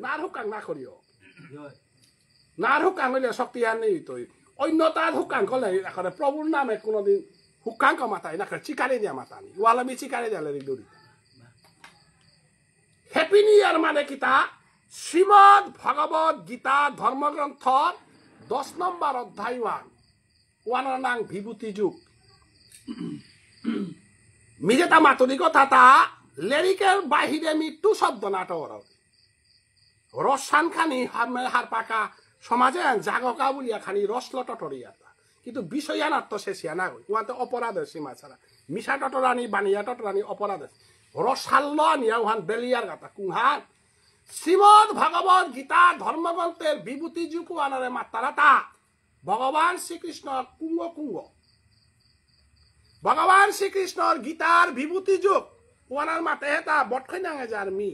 নার হুকাং না করিও নার হুকাং হইলে শক্তি হান নেই তুই অন্য তার হুকাং করলে এখন প্রভুর নামে কোনোদিন হুকাং কা মাতাই না চিকারে দিয়া মাতানি ওয়ালামি চিকারে দিয়া লেরি দড়ি হ্যাপি নিউ ইয়ার মানে কিতা শ্রীমদ ভগবত গীতা ধর্মগ্রন্থ 10 নম্বর অধ্যায় ওয়ানার নাং বিভূতি যুগ মিজেতা মাতরি কথা তা লেরিকের বাহিরে মৃত্যু শব্দ নাটক রসান খানি হার পাকা সমাজে জাগকা বলিয়া খানি রসল টটরিয়া কিন্তু বিষয়ানার তো শেষিয়া না ওয়াতে অপরাধের সীমা ছাড়া মিশা টটরানি বানিয়া টটরানি অপরাধ রসাল্ল আনিয়া ওহান বেলিয়ার গাতা কুহান শ্রীমদ ভগবত গীতা ধর্মগ্রন্থের বিভূতি যুগ ওয়ানারে মাত্রাটা ভগবান শ্রীকৃষ্ণর কুঙ্গ কুঙ্গ ভগবান শ্রীকৃষ্ণর গীতার বিভূতি যুগ ওয়ানার মাতে হেতা বটখৈ নাঙে যার মি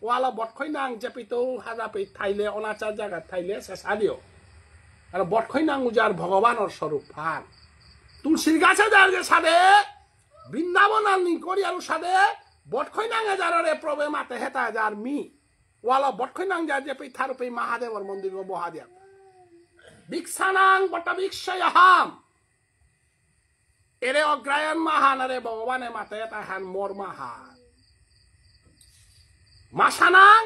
ওয়ালা বটখৈ নাং জেপিতো হাজা পে থাইলে অনাচার জায়গা থাইলে শেষা দিও আর বটখৈ নাং উজার ভগবানের স্বরূপ ফান তুলসীর গাছে যার যে সাদে বৃন্দাবন আর নিকরি আর সাদে বটখৈ নাঙে যারে প্রবে মাতে হেতা যার মি ওয়ালা বটখৈ নাং যার যে পে থারপে মহাদেবর মন্দির বহা দিয়া বিক্ষানাং বট বিক্ষয়হাম এরে অগ্রায়ণ মাহান আরে ভগবানে মাতে এটা হান মোর মাহান মাসানাং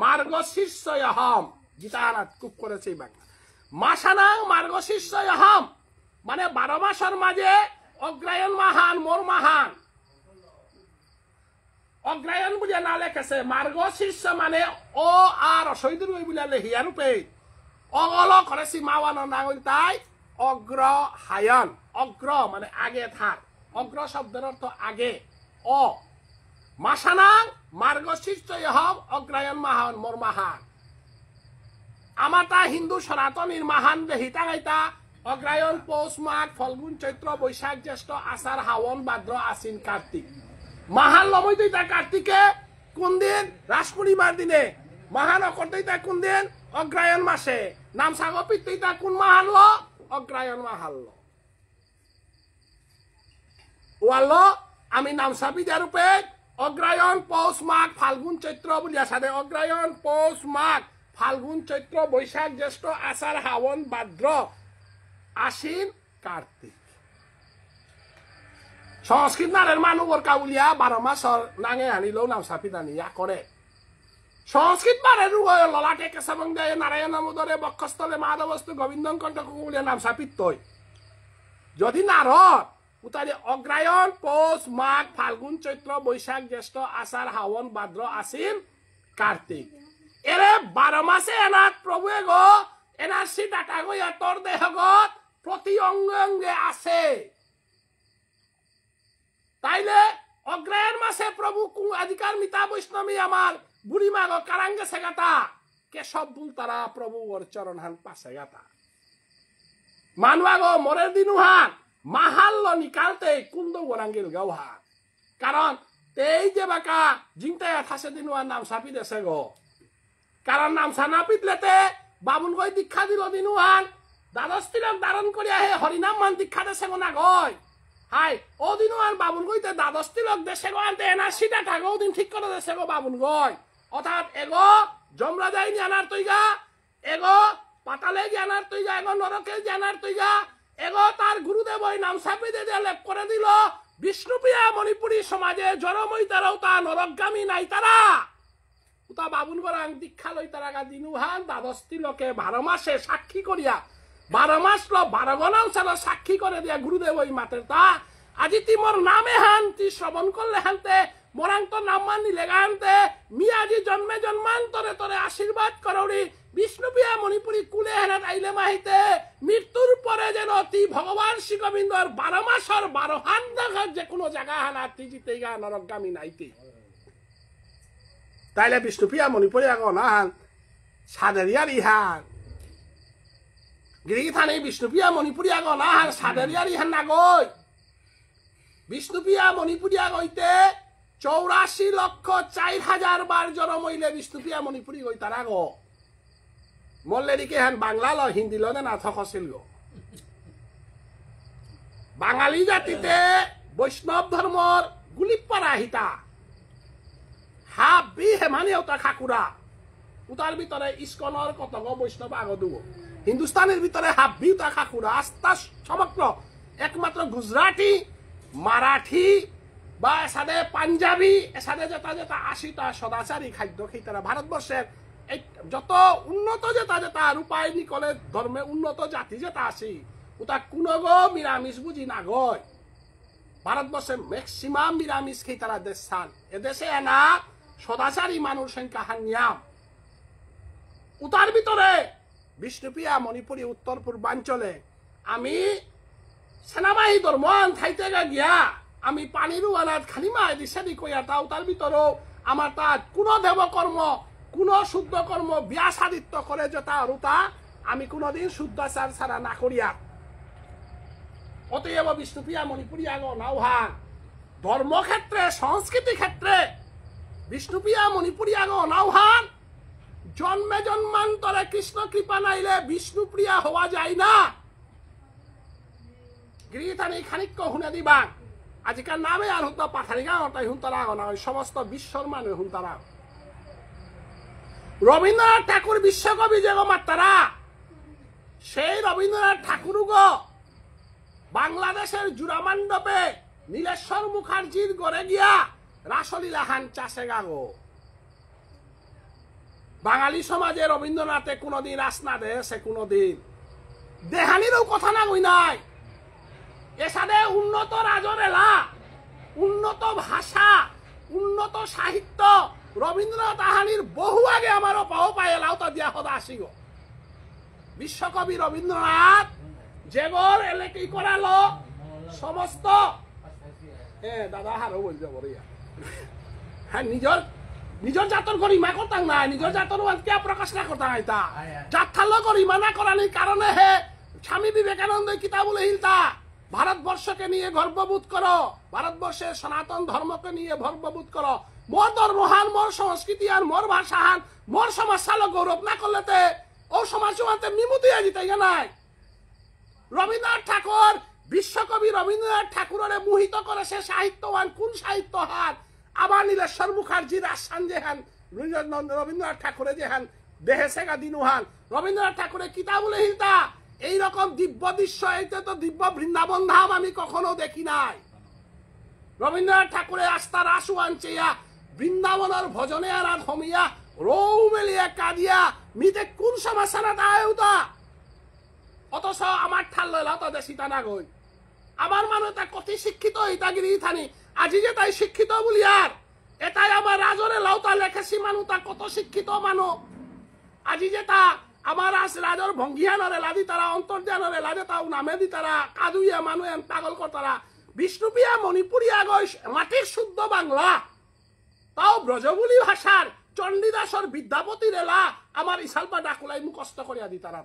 মার্গশীর্ষয়হম গীতানাথ খুব করেছে বাংলা মাসানাং মার্গশীর্ষয়হম মানে 12 মাসের মাঝে অগ্রায়ণ মাহান মোর মাহান অগ্রায়ণ বুঝে না লেখেছে মার্গশীর্ষ মানে ও আর শহীদুর বলে লেহিয়া রূপে অগল করেছি মাওয়ানো নাঙল তাই অগ্রহায়ণ অগ্র মানে আগে থাক অগ্র শব্দের অর্থ আগে অ মাসানাং মার্গশীর্ষয়হম অগ্রায়ণ মাহান মোর মাহান আমাতা হিন্দু সনাতনীর মাহান দেহিতা গাইতা অগ্রায়ণ পৌষ মাঘ ফল্গুন চৈত্র বৈশাখ জ্যেষ্ঠ আষাঢ় শাওন ভাদ্র আশ্বিন কার্তিক মাহান লমই দইতা কার্তিকে কোন দিন রাস পূর্ণিমার দিনে মাহান অকর দইতা কোন দিন অগ্রায়ণ মাসে নাম সাগপিত দইতা কোন মাহান ল অগ্রায়ণ মাহান ল ওয়াল আমি নাম সাপিদার রূপে অগ্রায়ণ পৌষ মাঘ ফাল্গুন চৈত্র বলিয়া সাদে অগ্রায়ণ পৌষ মাঘ ফাল্গুন চৈত্র বৈশাখ জ্যেষ্ঠ আষাঢ় শাওন ভাদ্র আশ্বিন কার্তিক সংস্কৃত নারের মানুষের কাউলিয়া 12 মাসর নাঙে আনিলেও নাম সাপিদানি ইয়া করে সংস্কৃত মারের ললাটে কেশবং দেয় নারায়ণ নামোদরে বক্ষস্থলে মাধবস্তু গোবিন্দং কণ্ঠক বলিয়া নাম সাপিত তৈ যদি নারদ উতারে অগ্রায়ণ পৌষ মাঘ ফাল্গুন চৈত্র বৈশাখ জ্যেষ্ঠ আষাঢ় শাওন ভাদ্র আশ্বিন কার্তিক এরে 12 মাসে এনার প্রভুয়ে গো এনার সিটাটা গইয়া তোর দেহগত প্রতি অঙ্গে অঙ্গে আছে তাইলে অগ্রায়ণ মাসে প্রভু আধিকার মিতা বৈষ্ণবী আমার বুড়ি মাগ কারাঙ্গে সেগাতা কেশব বুল তারা প্রভু ওর চরণ হান পাশে গাতা মানবাগো মরের দিনুহান মাহাল্ল নিকালতে কুন্দ গোরাঙ্গির গাওহা কারণ এই যে বাকা জিংতে থাসে দিনুয়ার নাম সাপি দেশে গো কারণ নাম সানা পিতলেতে বামুন গই দীক্ষা দিল দিনুহান দ্বাদশ তিলক ধারণ করিয়া হে হরিনাম মান দীক্ষা দেশে গো না গয় হাই ও দিনুহান বামুন গইতে দ্বাদশ তিলক দেশে গো আনতে এনার সিটা থাকো দিন ঠিক করে দেশে গো বামুন গয় অর্থাৎ এগো জমরা যায়নি আনার তৈগা এগো পাতালে জ্ঞানার তৈগা এগো নরকে জ্ঞানার তৈগা এগো তার গুরুদেব ওই নাম সাপি দিয়ে লেপ করে দিল বিষ্ণুপ্রিয়া মণিপুরী সমাজে জড়ময়ী তারাও তা নরকগামী নাই তারা উতা বাবুন গরাং দীক্ষা লই তারা দিনুহান দ্বাদশ তিলকে 12 মাসে সাক্ষী করিয়া 12 মাস 12 গণাও সাল সাক্ষী করে দিয়া গুরুদেব ওই মাতের তা আজি তিমর নামে হান্তি শ্রবণ করলে হানতে মোরাং তো নাম মানি লেগানতে মিয়াজি জন্মে জন্মান্তরে তোরে আশীর্বাদ করৌরি বিষ্ণুপ্রিয়া মণিপুরী কুলে হেনাত আইলে মাহিতে মৃত্যুর পরে যেন তি ভগবান শ্রী গোবিন্দর 12 মাসর 12 হান দেখার যে কোনো জায়গা হানা তিজিতে গা নরকগামী নাইতে তাইলে বিষ্ণুপ্রিয়া মণিপুরী আগো না হান সাদেরিয়ার ইহান গিরি থানে বিষ্ণুপ্রিয়া মণিপুরী আগো না হান সাদেরিয়ার ইহান না গই বিষ্ণুপ্রিয়া মণিপুরী আগইতে 84,04,000 বার জন্ম হইলে বিষ্ণুপ্রিয়া মণিপুরী গই তারা গো মল্লেরিকে হেন বাংলা ল হিন্দি লো না থকছিল গো বাঙালি জাতিতে বৈষ্ণব ধর্মর গুলিপাড়া হিতা হাবি হেমানি ওটা খাকুরা উতার ভিতরে ইস্কনের কতক বৈষ্ণব আগদু হিন্দুস্তানের ভিতরে হাবি উতা খাকুরা আস্থা সমগ্র একমাত্র গুজরাটি মারাঠি বা এসাদে পাঞ্জাবি এসাদে যেটা যেটা আশিটা সদাচারী খাদ্য খেয়ে তারা ভারতবর্ষের এই যত উন্নত যেটা যেটা রূপায় নিকলে ধর্মে উন্নত জাতি যেটা আসি ওটা কোনো গো নিরামিষ বুঝি না গয় ভারতবর্ষে ম্যাক্সিমাম নিরামিষ খেয়ে তারা দেশ স্থান এদেশে এনা সদাচারী মানুষ সংখ্যা হানিয়াম উতার ভিতরে বিষ্ণুপ্রিয়া মণিপুরী উত্তর পূর্বাঞ্চলে আমি সেনাবাহিনী ধর্মান থাইতে গিয়া আমি পানির আনাত খানিমা দিশাদি কইয়া তাও তার ভিতরেও আমার তার কোনো দেবকর্ম কোনো শুদ্ধ কর্ম বিয়া সাদিত্য করে যেটা রুতা আমি কোনোদিন শুদ্ধাচার ছাড়া না করিয়া অতএব বিষ্ণুপ্রিয়া মণিপুরী আগ নাওহান ধর্মক্ষেত্রে সংস্কৃতি ক্ষেত্রে বিষ্ণুপ্রিয়া মণিপুরী আগ নাওহান জন্মে জন্মান্তরে কৃষ্ণ কৃপা নাইলে বিষ্ণুপ্রিয়া হওয়া যায় না গিরিথানি খানিক্য হুনে দিবা আজিকার নামে আর হুঁতা পাথারি গাঁও তাই হুঁতারা না ওই সমস্ত বিশ্বর মানে হুঁতারা রবীন্দ্রনাথ ঠাকুর বিশ্বকবি যে মাত্রারা সেই রবীন্দ্রনাথ ঠাকুর গো বাংলাদেশের জুরামান্ডপে নীলেশ্বর মুখার্জির গড়ে গিয়া রাসলীলা হান চাষে গাগো বাঙালি সমাজে রবীন্দ্রনাথে কোনোদিন রাস না দেশে কোনোদিন দেহানিরও কথা না কই নাই এসাদে উন্নত রাজরেলা উন্নত ভাষা উন্নত সাহিত্য রবীন্দ্রনাথ তাহানির বহু আগে আমার পাও পায়ে লাউতা দিয়া হদা আসি গো বিশ্বকবি রবীন্দ্রনাথ যেগর এলেকি করালো সমস্ত দাদা হারও বলতে বড়িয়া হ্যাঁ নিজের নিজের জাতর গরিমা করতাম না নিজের জাতর কে প্রকাশ না করতাম আইতা জাত গরিমা না করানির কারণে হে স্বামী বিবেকানন্দ কিতাবুল হিলতা ভারতবর্ষকে নিয়ে গর্ববোধ করো ভারতবর্ষের সনাতন ধর্মকে নিয়ে গর্ববোধ করো মোর ধর্মহান মোর সংস্কৃতি আর মোর ভাষাহান মোর সমাজ সালো গৌরব না করলেতে ও সমাজ সমাজে মিমুতি আজিতে নাই রবীন্দ্রনাথ ঠাকুর বিশ্বকবি রবীন্দ্রনাথ ঠাকুরের মোহিত করে সে সাহিত্যবান কোন সাহিত্যহান আবার নীলেশ্বর মুখার্জির আসান যেহান রবীন্দ্রনাথ ঠাকুরে যেহান দেহে সেগা দিনুহান রবীন্দ্রনাথ ঠাকুরের কিতাবুলে হিলতা এইরকম দিব্য দৃশ্য এইতে তো দিব্য বৃন্দাবন ধাম আমি কখনো দেখি নাই রবীন্দ্রনাথ ঠাকুরের আস্থার আসু আনছেয়া বৃন্দাবনের ভজনে আরাধ হমিয়া রৌ মেলিয়া কাঁদিয়া মিতে কোন সমস্যা না অথচ আমার ঠাল লইলাও তো দেশিতা না গই আমার মানুষ তা কত শিক্ষিত ইতাগিরি থানি আজি যে তাই শিক্ষিত বলি আর এটাই আমার রাজরে লাউতা লেখেছি মানুষ তা কত শিক্ষিত মানুষ আজি যে তা আমার রাজর ভঙ্গিয়ানরে লাদি তারা অন্তর্জানরে লাদে তাও নামে দি তারা কাদুইয়া মানুষ পাগল করতারা বিষ্ণুপ্রিয়া মণিপুরী আগয় মাটির শুদ্ধ বাংলা তাও ব্রজবুলি ভাষার চণ্ডীদাসর বিদ্যাপতি রেলা আমার ইসালপা ডাকুলাই মুখস্থ করিয়া দি তারা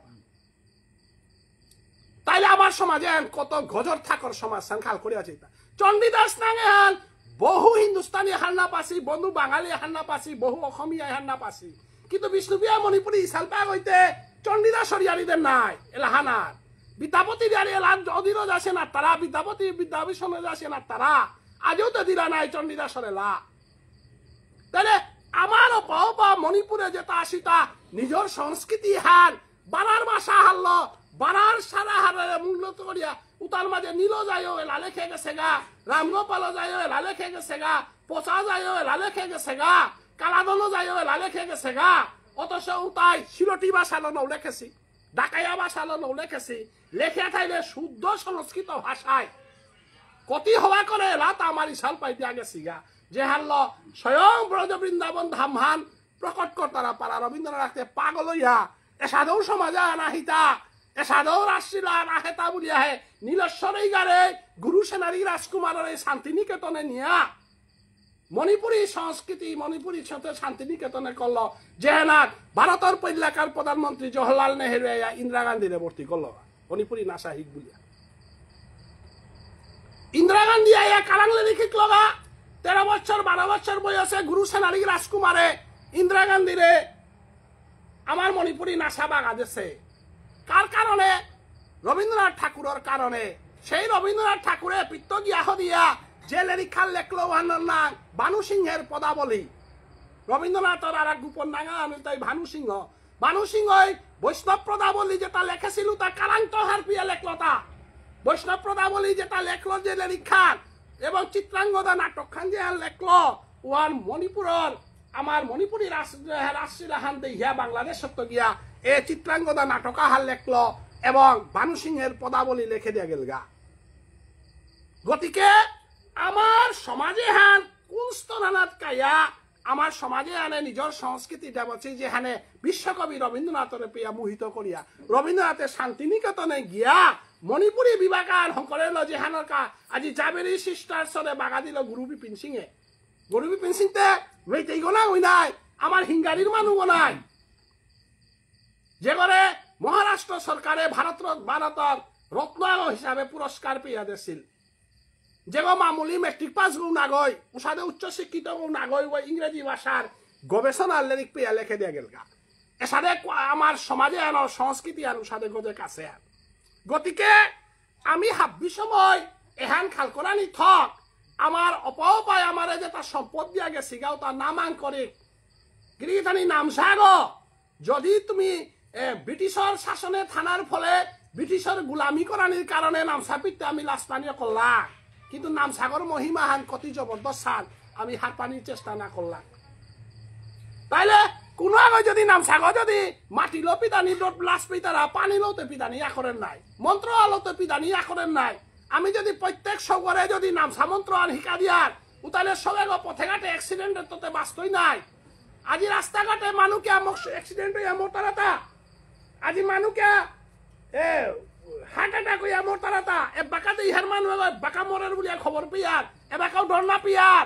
তাইলে আমার সমাজে কত গজর থাকর সমাজ খাল করিয়াছে চণ্ডীদাস নাঙে হান বহু হিন্দুস্তানি হান্না পাসি বহু বাঙালি হান্না পাসি বহু অসমীয়া হান্না পাসি কিন্তু বিষ্ণুপ্রিয়া মণিপুরী ইসালপা হইতে চণ্ডীদাসর ইয়ারিদের নাই এলাহানার বিদ্যাপতি ইয়ারি এলান অধীরজ আসে না তারা বিদ্যাপতি বিদ্যাভূষণ আসে না তারা আজও তো দিলা নাই চণ্ডীদাসর এলা তাহলে আমার পাওয়া মণিপুরে যেটা আসিতা নিজের সংস্কৃতি হার বানার ভাষা হারল বানার সারা হারে উন্নত করিয়া উতার মাঝে নীল যায়ও এলা লেখে গেছে গা রামগোপাল যায়ও এলা লেখে গেছে গা পোচা যায়ও এলা লেখে গেছে গা কালাদনো যায়ও এলা লেখে গেছে গা অথচ উতাই সিলটি ভাষালো নৌ লেখেছি ডাকাইয়া ভাষালো নৌ লেখেছি লেখে থাইলে শুদ্ধ সংস্কৃত ভাষায় কতি হওয়া করে এলা তা আমার ইসাল পাই দিয়া গেছি গা যে হারল স্বয়ং ব্রজ বৃন্দাবন ধামহান প্রকট করতারা পারা রবীন্দ্রনাথকে পাগল হইয়া এসাধৌ সমাজে আনাহিতা এসাধৌ রাষ্ট্রীলা আনাহেতা বলিয়া হে নীলেশ্বরই গারে গুরু সেনারী রাজকুমারের এই শান্তিনিকেতনে নিয়া মণিপুরী সংস্কৃতি মণিপুরী শান্তিনিকেতনে করল যেহেনাথ ভারতের পৈলাকার প্রধানমন্ত্রী জওহরলাল নেহেরু ইন্দিরা গান্ধীরে ভর্তি করল মণিপুরী নাসা হিক বলিয়া ইন্দিরা গান্ধী কালাংলে লিখিত লগা 13 বছর 12 বছর বয়সে গুরু সেনারী রাজকুমারে ইন্দিরা গান্ধীরে আমার মণিপুরী নাসা বাগা দিছে কার কারণে রবীন্দ্রনাথ ঠাকুরের কারণে সেই রবীন্দ্রনাথ ঠাকুরে পিত্ত গিয়াহ দিয়া যে লেরিখাল লেখলো ওয়ানোর নাম ভানু সিংহের পদাবলী রবীন্দ্রনাথের আর এক গোপন নাঙা আমি তাই ভানু সিংহ বৈষ্ণব পদাবলী যেটা লেখেছিল তা কারান্ত হার পিয়া লেখলো তা বৈষ্ণব পদাবলী যেটা লেখলো যে লিখান এবং চিত্রাঙ্গদা নাটক খান যে লেখলো ওয়ান মণিপুরের আমার মণিপুরি রাষ্ট্রীয় দেহিয়া বাংলাদেশ সত্য গিয়া এ চিত্রাঙ্গদা নাটক হাল লেখলো এবং ভানু সিংহের পদাবলী লিখে দিয়া গেল গা গতিকে আমার সমাজে হান কোন স্তনানাথ কাইয়া আমার সমাজে আনে নিজের সংস্কৃতিটা বলছে যেখানে বিশ্বকবি রবীন্দ্রনাথের পেয়া মোহিত করিয়া রবীন্দ্রনাথের শান্তিনিকেতনে গিয়া মণিপুরী বিভাগান শঙ্করের যেখানের কা আজি জাবেরি সিস্টার্সরে বাগা দিল গুরু বিপিন সিংয়ে গুরু বিপিন সিংতে মেইতেই গোনা হই নাই আমার হিঙ্গারির মানুষ নাই যে করে মহারাষ্ট্র সরকারে ভারতের রত্ন হিসাবে পুরস্কার পেয়া দিছিল যেগো মামুলি মেট্রিক পাস গো না গই উসাদে উচ্চ শিক্ষিত গো না গই ওই ইংরেজি ভাষার গবেষণার লেরিক পেয়া লেখে দিয়া গেল গা এসাদে আমার সমাজে আনার সংস্কৃতি আর উসাদে গজে কাছে আর গতিকে আমি হাব্বি সময় এহান খালকরানি থক আমার অপপায় আমার যে তার সম্পদ দিয়া গেছি গাও তার নামাং করে গিরিধানী নামসাগ যদি তুমি ব্রিটিশের শাসনে থানার ফলে ব্রিটিশের গুলামি করানির কারণে নামসাপিতে আমি লাস্তানীয় করলাম কিন্তু নামসাগর মহিমাহান কতি জবরদস্ত সান আমি হাত পানির চেষ্টা না করলাম তাইলে কোনো আগে যদি নামসাগর যদি মাটি লো পিদানি লাশ পিতারা পানি লোতে পিদানি আখরের নাই মন্ত্র আলোতে পিদানি আখরের নাই আমি যদি প্রত্যেক সগরে যদি নামসা মন্ত্র আর শিকা দিয়ার উতালে সবে পথে ঘাটে অ্যাক্সিডেন্টের তোতে বাস্তই নাই আজি রাস্তাঘাটে মানুষকে আমক অ্যাক্সিডেন্ট হইয়া মোটারাতা আজি মানুষকে হার্ট অ্যাটাক হইয়া মোটারাতা এ বাকাতে ইহার মানুষ বাকা মরার বলিয়া খবর পিয়ার এ বাকাও ডর না পিয়ার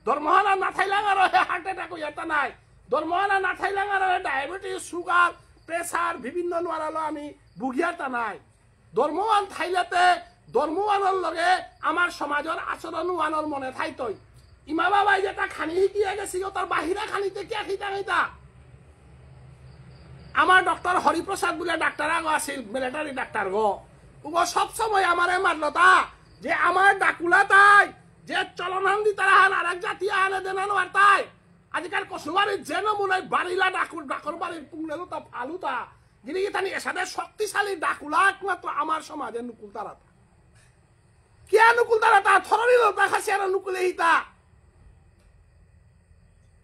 দরমহানা না থাইলাং আর হার্ট অ্যাটাক হইয়া তা নাই দরমহানা না থাইলাং আর ডায়াবেটিস সুগার প্রেসার বিভিন্ন নোয়ারালো আমি বুগিয়াটা নাই ধর্মওয়ান থাইলেতে ধর্মওয়ানের লগে আমার সমাজের আচরণ ওয়ানোর মনে থাইতই ইমা বাবাই যেটা খানি শিকিয়ে গেছি তার বাহিরা খানিতে কে খিতা খাইতা আমার ডক্টর হরিপ্রসাদ বলে ডাক্তার আগো আছিল মিলিটারি ডাক্তার গো উগো সবসময় আমারে মারলো তা যে আমার ডাকুলা তাই যে চলনান্দি তারা হান আর এক জাতি আনে দেনানো আর তাই আজকাল কসুবাড়ির যে নমুনায় বাড়িলা ডাকর বাড়ির পুংলেলো তা ফালুতা যিনি তানি এসাদে শক্তিশালী ডাকুলা একমাত্র আমার সমাজে নুকুল তারা কিয়া নুকুল তারা তা থরিল দেখাছি আর নুকুলে হিতা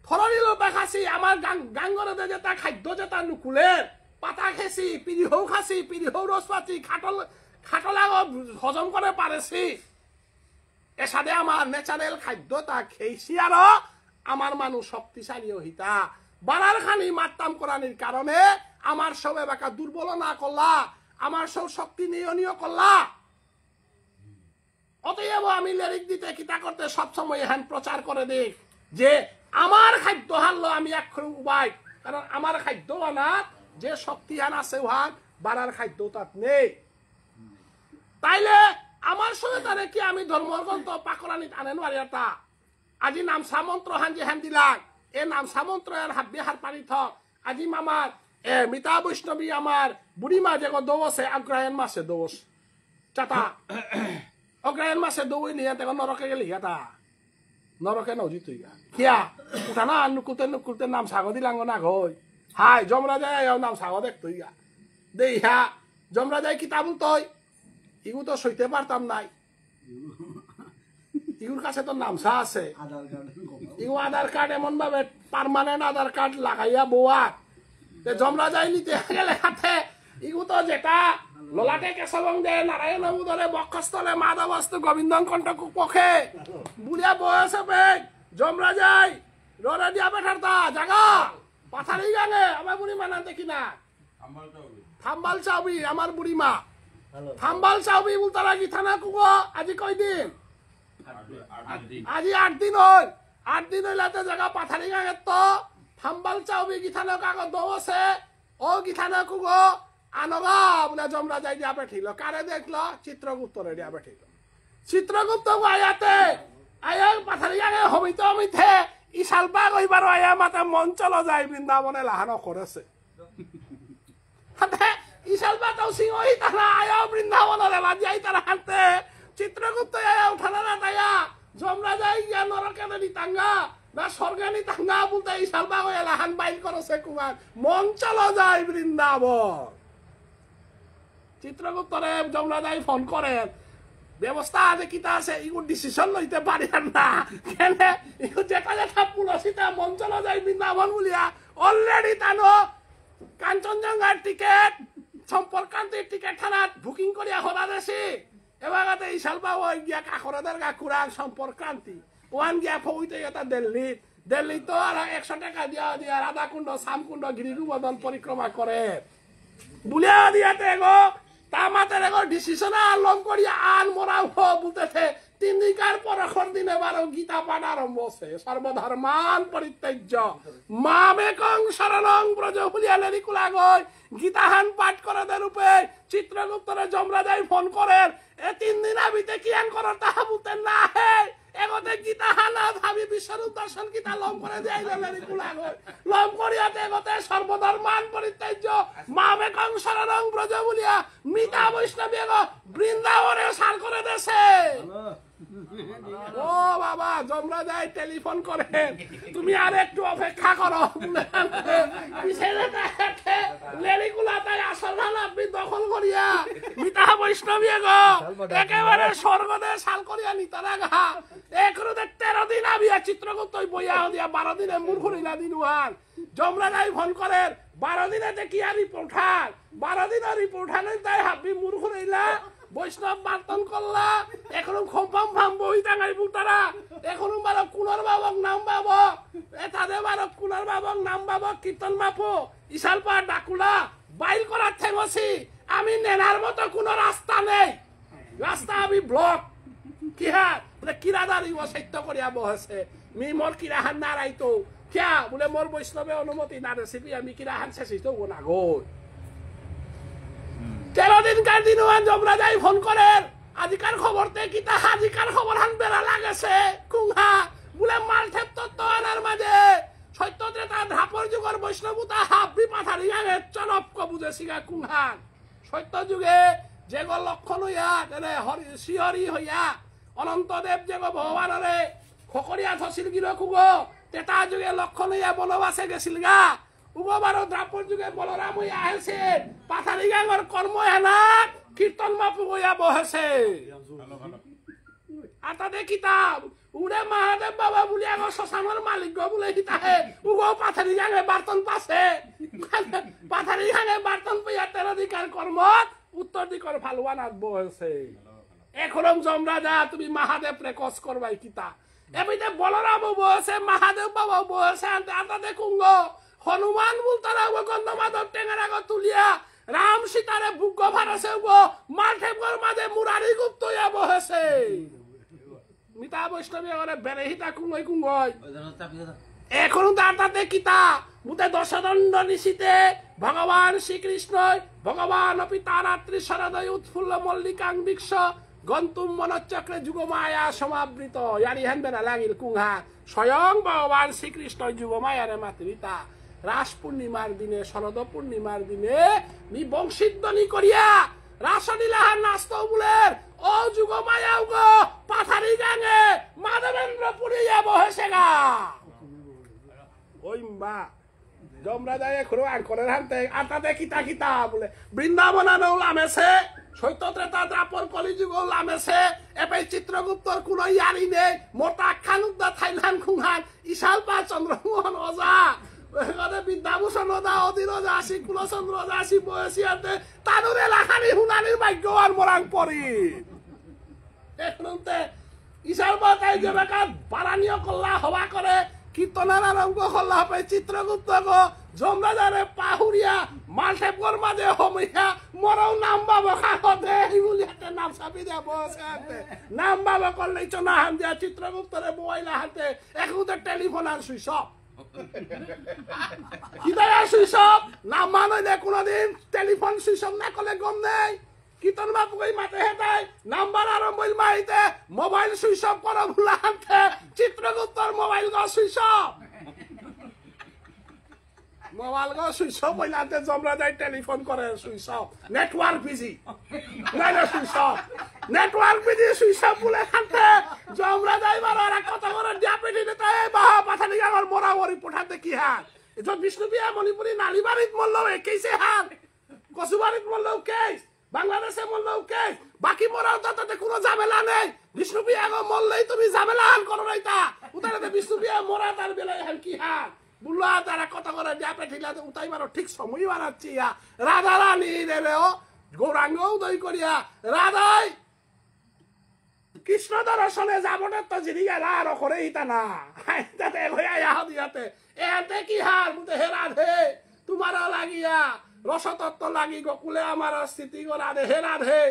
থরিল দেখাছি আমার গাঙ্গরে যেটা খাদ্য যেটা নুকুলের পাতা খেছি পিরিহৌ খাছি পিরিহৌ রস পাচ্ছি খাটলা হজম করে পারেছি এসাদে আমার ন্যাচারাল খাদ্য তা খেয়েছি আর আমার মানুষ শক্তিশালী হিতা বাড়ার খানি মারতাম করানির কারণে আমার সব এবাকা দুর্বল না করলা আমার সব শক্তি নিয়নীয় করলা অতএব আমি লেরিক দিতে কিতা করতে সবসময় হ্যান প্রচার করে দিই যে আমার খাদ্য হারলো আমি এক উপায় কারণ আমার খাদ্য আনার যে শক্তি হান আছে ওহান বাড়ার খাদ্য তাত নেই তাইলে আমার সঙ্গে তারে কি আমি ধর্মগ্রন্থ পাকরানিত আনে নোৱাৰি এটা আজি নামসা মন্ত্র হান যে হান দিলাম এ নামসা মন্ত্র আর হাব্বি হার পানি থক আজি মামার মিতা বৈষ্ণবী আমার বুড়িমা যে দৌছে অগ্রায়ণ মাসে দোষ চাতা অগ্রায়ণ মাসে দৌই নিয়ে দেখো নরকে গেলি এটা নরকে নজি তুই কিয়া উঠা না নুকুলতে নাম সাগর দিলাঙ্গ না গই হাই জমরা যায় নাম সাগর দেখ তুই গা দেই হা জমরা যায় কিতাব তই ইগু তো সইতে পারতাম নাই ইগুর কাছে তো নামসা আছে ইগু আধার কার্ড এমন ভাবে পার্মানেন্ট আধার কার্ড লাগাইয়া বোয়া জমরা যায় নিতে গেলে হাতে ইগু তো যেটা ললাটে কেশবং দে নারায়ণ উদরে বক্ষস্থলে মাধবস্তু গোবিন্দং কণ্ঠক পক্ষে বুড়িয়া বয়সে বেগ জমরা যায় রোডে দিয়া বেঠারতা জাগা পাথারি গাঙে আমার বুড়ি মা না দেখি না থাম্বাল চাউবি আমার বুড়ি মা থাম্বাল চাউবি বলতে লাগি থানা কুকো আজি কয়দিন আজি 8 দিন হল 8 দিন হইলাতে জায়গা পাথারি গাঙে তো থাম্বাল চাউবি গিথানো কাগজ দোছে ও গিথানো কুকো আনগা বলে জমরা যাই দিয়া বেঠিল কারে দেখলো চিত্রগুপ্তরে দিয়া বেঠিল চিত্রগুপ্ত আয়াতে আয়া পাথারি গাঙে হমিতে হমিতে ইশালবা কইবার আয়া মাতে মন চলো যায় বৃন্দাবনে লাহানো করেছে ইশালবা তাও সিংহই তারা আয়া বৃন্দাবনের লাজাই তারা হাতে চিত্রগুপ্ত আয়া উঠানা না তায়া জমরা যাই গিয়া নরকে নিতাঙ্গা না স্বর্গে নিতাঙ্গা বলতে ইশালবা কইয়া লাহান বাইল করেছে কুমার মন চলো যায় বৃন্দাবন। চিত্রগুপ্তরে যমরা যাই ফোন করেন ব্যবস্থা আছে কিতা আছে ইগু ডিসিশন লইতে পারেন না কেন ইগু যেটা যেটা পুলসিতা মঞ্চল যাই বৃন্দাবন বলিয়া অলরেডি তানো কাঞ্চনজঙ্ঘার টিকেট সম্পর্কান্তের টিকেট থানাত বুকিং করিয়া হলা দেশি এবারে ইশাল বাবু গিয়া কাকরাদার কাকুরাং সম্পর্কান্তি ওয়ান গিয়া ফৌইতে এটা দিল্লি তো আর 100 টাকা দিয়া রাধাকুণ্ড শ্যামকুণ্ড গিরিগোবর্ধন পরিক্রমা করে বুলিয়া দিয়াতে গো তামাতের এগো ডিসিশন লং করিয়া আন মোরা বলতেছে 3 দিনকার পরখর দিনে বারো গীতা পাঠ আরম্ভ হচ্ছে সর্বধর্মান পরিত্যাজ্য মামেকং শরণং ব্রজ বলিয়া লেরিকুলা গই গীতাহান পাঠ করে রূপে চিত্রগুপ্তরে যমরা যাই ফোন করেন এ 3 দিন আবিতে কি আন করার তাহা বলতেন না হে এগোতে গীতাহান ভাবি বিশ্বরূপ দর্শন গীতা লম করে যাই লেরিকুলা গই লম করিয়াতে এগোতে সর্বধর্মান পরিত্যাজ্য মামেকং শরণং ব্রজ বলিয়া মিতা বৈষ্ণবী এগো বৃন্দাবনে সার করে দেছে ও বাবা যমরা যাই টেলিফোন করেন তুমি আর একটু অপেক্ষা করো লেরিকুলা তাই আসল আপনি দখল করিয়া মিতা বৈষ্ণবী গো একেবারে স্বর্গদে সাল করিয়া নিতারা গা একরুদে 13 দিন আবিয়া চিত্রগুপ্ত বইয়া দিয়া 12 দিনে মূর্খুরিলা দিন ওয়ান যমরা যাই ফোন করেন 12 দিনে কি আর রিপোর্ট 12 দিনের রিপোর্ট তাই হাবি মূর্খুরিলা বৈষ্ণব বার্তন করলা এখনো খম্পাম ফাম বই টাঙাই বুতারা এখনো বারো কুনার বাবক নাম বাবক তাদের বারো কুনার বাবক নাম বাবক কীর্তন বাপু ইশালপা ডাকুলা বাইল করার ঠেঙছি আমি নেনার মতো কোনো রাস্তা নেই রাস্তা আমি ব্লক কি হ্যাঁ বলে কিরাদারি অসাধ্য করিয়া বসে মি মোর কিরাহান না রাইতো কিয়া বলে মোর বৈষ্ণবে অনুমতি না রেসিপি আমি কিরাহান শেষিত না গো 13 দিনকার দিন যমরা যাই ফোন করেন আজিকার খবরতে কিতা আজিকার খবর হান বেড়া লাগেছে কুঙ্গা বলে মালঠেপ তত্ত্ব আনার মাঝে সত্যতে তার ধাপর যুগের বৈষ্ণবতা হাবি পাথারি আগে চনপক বুঝে শিখা কুঙ্গান সত্য যুগে যেগ লক্ষণ হইয়া তেনে শিহরি হইয়া অনন্তদেব যেগ ভগবানরে খকরিয়া থছিল গিল কুগ তেতা যুগে লক্ষণ হইয়া বনবাসে গেছিল গা উগবারো দ্রাপর যুগে বলরাম হইয়া আহেছে পাথারি গাঙর কর্ম হেনা কীর্তন বাপু হইয়া বহেছে আতা দেখিতাম উড়ে মহাদেব বাবা বলি আগো শ্মশানের মালিক গো বলে হিতাহে উগো পাথারি গাঙে বার্তন পাছে পাথারি গাঙে বার্তন পাইয়া 13 দিকার কর্ম উত্তর দিকর ফালুয়ান আগ বহেছে এখনম যমরা যা তুমি মহাদেব প্রেকস করবাই কিতা এবিতে বলরাম বহেছে মহাদেব বাবা বহেছে আতা দেখুন গো হনুমান বলতারা গন্ধমাধব টেঙ্গার আগত তুলিয়া রাম সীতারে বুক ভারসে মালঠেপর মাঝে মুরারি গুপ্ত বহেছে মিতা বৈষ্ণবী বেরেহিতা কুঙ্গই কুঙ্গই এখনো তাতে কিতা বুতে দশদণ্ড নিশীতে ভগবান শ্রীকৃষ্ণ ভগবান অপি তারাত্রি শরদয় উৎফুল্ল মল্লিকাং বৃক্ষ গন্তুম মনচক্রে যুগমায়া সমাবৃত ইয়ারি হেন বেড়া লাগিল কুঙ্গা স্বয়ং ভগবান শ্রীকৃষ্ণ যুগমায়ারে মাতৃতা রাস পূর্ণিমার দিনে শরদ পূর্ণিমার দিনে মি বংশীধ্বনি করিয়া রাসলীলাহার নাস্ত বুলের ও যুগ মায়াও গো পাথারি গাঙে মাধবেন্দ্র পুরিয়া বহেছে গা ওই মা যমরা যায় এখনো আর করে হানতে আতাতে কিতা কিতা বলে বৃন্দাবনানো লামেছে সৈত্য ত্রেতা দ্রাপর কলিযুগ লামেছে এপাই চিত্রগুপ্তর কোন ইয়ারি নেই মোটা খানুদ্দা থাইলান খুহান ইশালপা চন্দ্রমোহন ওজা বিদ্যাভূষণ ওজা অধীর ওজা আসি কুলচন্দ্র ওজা আসি বয়সিয়াতে তানুরে লাখানি হুনানির ভাগ্য আর মরাং পরি এখনতে ইশালপা তাই যে বেকার বারানীয় কল্লা হওয়া করে কীর্তনার আরম্ভ করলা হবে চিত্রগুপ্ত গো যমরাজারে পাহুরিয়া মালঠেপর মাঝে হমিয়া মরাও নাম বাবা খাতে বলিয়াতে নাম চাপি দিয়া বসে নাম বাবা করলেই চনা হান দিয়া চিত্রগুপ্তরে মোবাইল হাতে এখনতে টেলিফোন আর সুইচ অফ কিদায় সুইচ অফ নাম মানে কোনদিন টেলিফোন সুইচ অফ না করলে গম নেই কীর্তন বাবু কই মাতে হেতাই নাম্বার আরম্ভ মাইতে মোবাইল সুইচ অফ করা ভুলা হাতে চিত্রগুপ্তর মোবাইল গো সুইচ অফ মোবাইল গো সুইচ অফ হইলাতে জমরা যাই টেলিফোন করে সুইচ অফ নেটওয়ার্ক বিজি নাইলে switch off network busy switch off বলে হাতে জমরা যাই বার আর কত করে ডিয়াপেটি দিতে বাহা পাঠানি গাঙর মোরাওরি পঠাতে কি হাত যত বিষ্ণুপিয়া মণিপুরি নালিবাড়িত মল্ল কেইছে হাত কসুবাড়িত মল্ল কেইস বাংলাদেশে মরলেও কে বাকি মরাও তাতে কোনো ঝামেলা নেই বিষ্ণুপ্রিয়া মরলেই তুমি ঝামেলা হাল করো নাই তা উতারে বিষ্ণুপ্রিয়া মরা তার বেলায় হাল কি হাল বুল্লা তারা কত করে দিয়া পেঠিলা উতাইবার ঠিক সময় বানাচ্ছি রাধা রানী রেলেও গৌরাঙ্গ উদয় করিয়া রাধাই কৃষ্ণ দর্শনে যাবনের তো জিরি গেলা আর করে ইতা না তাতে হইয়া দিয়াতে এতে কি হাল বুঝতে হে রাধে তোমারও লাগিয়া রসতত্ত্ব লাগি গোকুলে আমার স্থিতি রাধে হে রাধে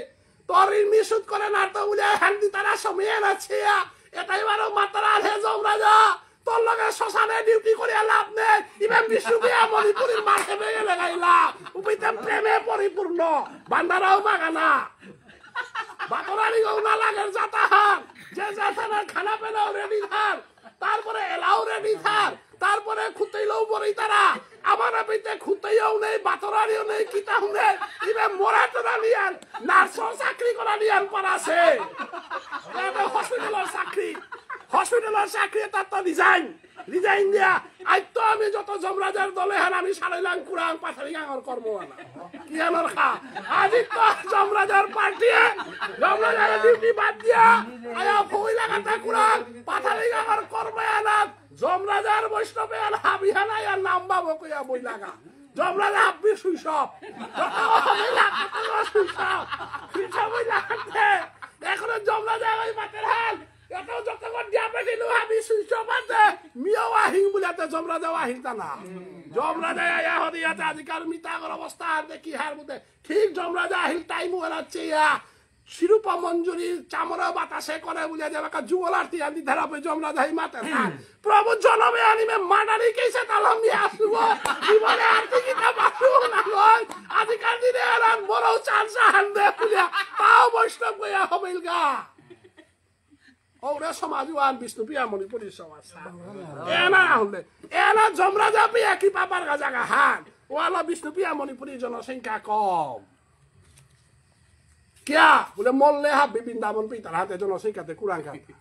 তোর মিশুত করে না তো বুঝে হ্যান্দি তারা সময় নাচ্ছে এটাই বারো মাতা রাধে যমরাজা তোর লগে শ্মশানে ডিউটি করিয়া লাভ নেই ইভেন বিষ্ণুপ্রিয়া মণিপুরীর মাঠে বেগে লাগাইলা উপিতে প্রেমে পরিপূর্ণ বান্দারাও বাগানা বাতরানি গৌনা লাগের জাতাহার যে জাতাহার খানা পেনাও রেডি থার তারপরে এলাও রেডি থার তারপরে খুঁতেইলেও পরেই তারা আমার পিতে খুঁতেইও নেই বাতরানিও নেই কিতাও নেই ইবে মরা তোরা নিয়ান নার্সও চাকরি করা নিয়ান পারাছে হসপিটালের চাকরি তার তো রিজাইন দিয়া আজ তো আমি যত যমরাজার দলে হার আমি সারাইলাম কুড়ান পাথারি গাঙর কর্মওয়ালা কি আমার খা আজি তো যমরাজার পার্টি যমরাজার ডিউটি বাদ দিয়া আয়া ফই লাগাতা কুড়ান পাথারি গাঙর কর্মওয়ালা যমরাজার বৈষ্ণবে আর হাবিহানা আর নাম বাবু কইয়া বই লাগা যমরাজা হাব্বি সুইসব এখন যমরাজা ওই মাতের হাল এত যতক্ষণ দিয়া পেটিল হাবি সুইসব আছে মিয়াও আহিং বুলাতে যমরাজা আহিং তা না যমরাজা আয়া হদিয়াতে আজিকার মিতাগর অবস্থা আর দেখি হার মধ্যে ঠিক যমরাজা আহিল টাইম হলাচ্ছে ইয়া শিরূপা মঞ্জুরির চামড়া বাতাসে করে বুঝা যাবে যুগল আরতি আদি ধারাপে যমরাজা হি মাতে প্রভু জনমে আনিমে মানারি কেসে তালম নিয়ে আসব জীবনে আরতি কিটা বাসু না লয় আজিকার দিনে আর বড় চান্স হান দে বুঝা তাও বৈষ্ণব গয়া হবিল গা ওরে সমাজওয়ান বিষ্ণুপ্রিয়া মণিপুরী সমাজ এনা হলে এনা যমরাজা পিয়া কি পাপার গা জায়গা হান ওয়ালা বিষ্ণুপ্রিয়া মণিপুরী জনসংখ্যা কম क्या बोले मल्ले हाबी बृंदावन पे तारा हाते जनसंख्याते कुरान खाते